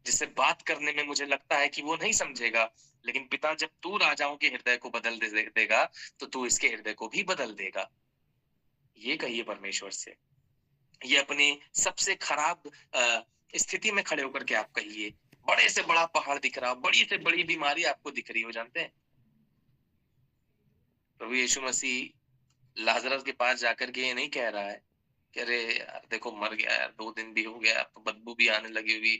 Speaker 1: जिससे बात करने में मुझे लगता है कि वो नहीं समझेगा, लेकिन पिता जब तू राजाओं के हृदय को देगा, तो तू इसके हृदय को भी बदल देगा। ये कहिए परमेश्वर से। ये अपनी सबसे खराब स्थिति में खड़े होकर के आप कहिए। बड़े से बड़ा पहाड़ दिख रहा हो, बड़ी से बड़ी बीमारी आपको दिख रही हो, जानते हैं प्रभु यीशु मसीह लाजरस के पास जाकर के ये नहीं कह रहा है कि अरे यार देखो मर गया यार, 2 दिन भी हो गया, अब तो बदबू भी आने लगी हुई,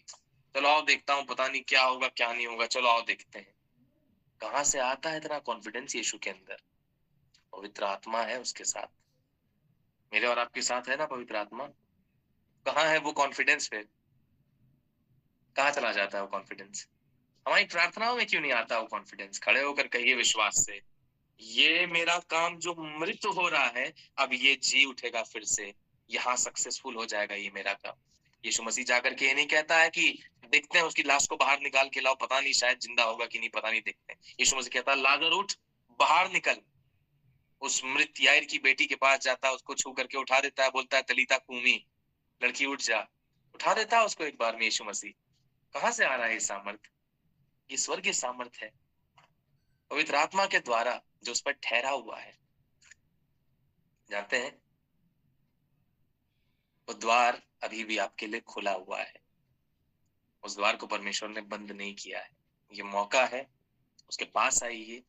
Speaker 1: चलो आओ देखता हूँ, पता नहीं क्या होगा क्या नहीं होगा, चलो आओ देखते हैं। कहाँ से आता है इतना कॉन्फिडेंस यीशु के अंदर? पवित्र आत्मा है उसके साथ। मेरे और आपके साथ है ना पवित्र आत्मा। कहाँ है वो कॉन्फिडेंस? फिर कहाँ चला जाता है वो कॉन्फिडेंस? हमारी प्रार्थनाओं में क्यों नहीं आता वो कॉन्फिडेंस? खड़े होकर कहिए विश्वास से, ये मेरा काम जो मृत हो रहा है, अब ये जी उठेगा फिर से, यहाँ सक्सेसफुल हो जाएगा ये मेरा काम। यीशु मसीह जाकर के ये नहीं कहता है कि देखते हैं उसकी लाश को बाहर निकाल के लाओ, पता नहीं शायद जिंदा होगा कि नहीं, पता नहीं, देखते हैं। यीशु मसीह कहता है लाजर उठ, बाहर निकल। उस मृत याईर की बेटी के पास जाता है, उसको छू करके उठा देता है, बोलता है तलीता कूमी, लड़की उठ जा। उठा देता है उसको एक बार में यीशु मसीह। कहाँ से आ रहा है ये सामर्थ? ये स्वर्गीय सामर्थ है, पवित्र आत्मा के द्वारा जो उस पर ठहरा हुआ है। जानते हैं वो द्वार अभी भी आपके लिए खुला हुआ है। उस द्वार को परमेश्वर ने बंद नहीं किया है। ये मौका है, उसके पास आइए,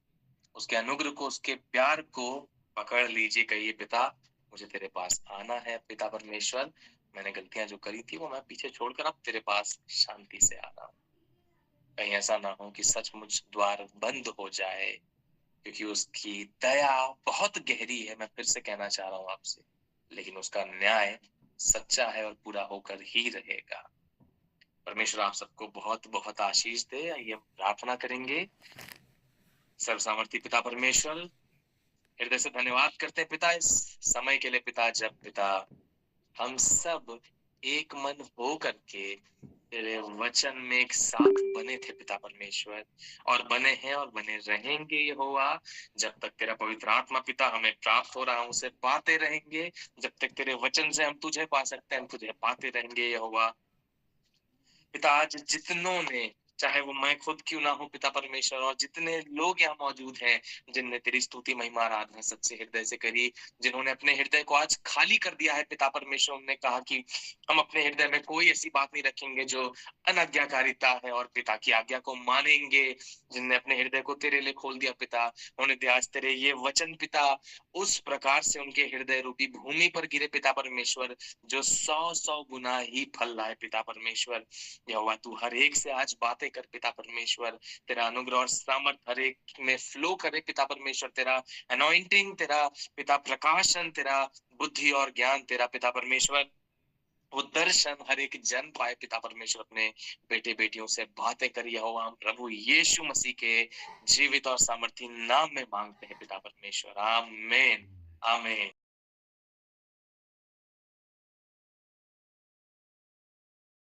Speaker 1: उसके अनुग्रह को, उसके प्यार को पकड़ लीजिए। कहिए पिता मुझे तेरे पास आना है। पिता परमेश्वर, मैंने गलतियां जो करी थी वो मैं पीछे छोड़कर अब तेरे पास शांति से आ रहा हूँ। कहीं ऐसा ना हो कि सचमुच द्वार बंद हो जाए, क्योंकि उसकी दया बहुत गहरी है। मैं फिर से कहना चाह रहा हूँ आपसे, लेकिन उसका न्याय सच्चा है और पूरा होकर ही रहेगा। परमेश्वर आप सबको बहुत बहुत आशीष दे। आइए हम प्रार्थना करेंगे। सर्वसामर्थी पिता परमेश्वर, हृदय से धन्यवाद करते हैं पिता इस समय के लिए। पिता जब पिता हम सब एक मन हो करके तेरे वचन में एक साथ बने थे पिता परमेश्वर, और बने हैं और बने रहेंगे यहोवा। जब तक तेरा पवित्र आत्मा पिता हमें प्राप्त हो रहा है उसे पाते रहेंगे। जब तक तेरे वचन से हम तुझे पा सकते हैं हम तुझे पाते रहेंगे यहोवा। पिता आज जितनों ने, चाहे वो मैं खुद क्यों ना हूं पिता परमेश्वर, और जितने लोग यहाँ मौजूद हैं जिनने तेरी स्तुति महिमा आराधना सच्चे हृदय से करी, जिन्होंने अपने हृदय को आज खाली कर दिया है पिता परमेश्वर, उन्होंने कहा कि हम अपने हृदय में कोई ऐसी बात नहीं रखेंगे जो अनाज्ञाकारिता है, और पिता की आज्ञा को मानेंगे। जिनने अपने हृदय को तेरे लिए खोल दिया पिता, उन्हें दे आज तेरे ये वचन पिता उस प्रकार से उनके हृदय रूपी भूमि पर गिरे पिता परमेश्वर, जो 100-100 गुना ही फल लाए पिता परमेश्वर। यहोवा तू हर एक से आज बातें कर पिता परमेश्वर। तेरा अनुग्रह और सामर्थ हर एक में फ्लो करे पिता परमेश्वर। तेरा अनॉइंटिंग, तेरा पिता प्रकाशन, तेरा बुद्धि और ज्ञान, तेरा पिता परमेश्वर वो दर्शन हर एक जन पाए पिता परमेश्वर। अपने बेटे बेटियों से बातें करिए यहोवा, हम प्रभु यीशु मसीह के जीवित और सामर्थी नाम में मांगते हैं पिता परमेश्वर। आमीन, आमीन।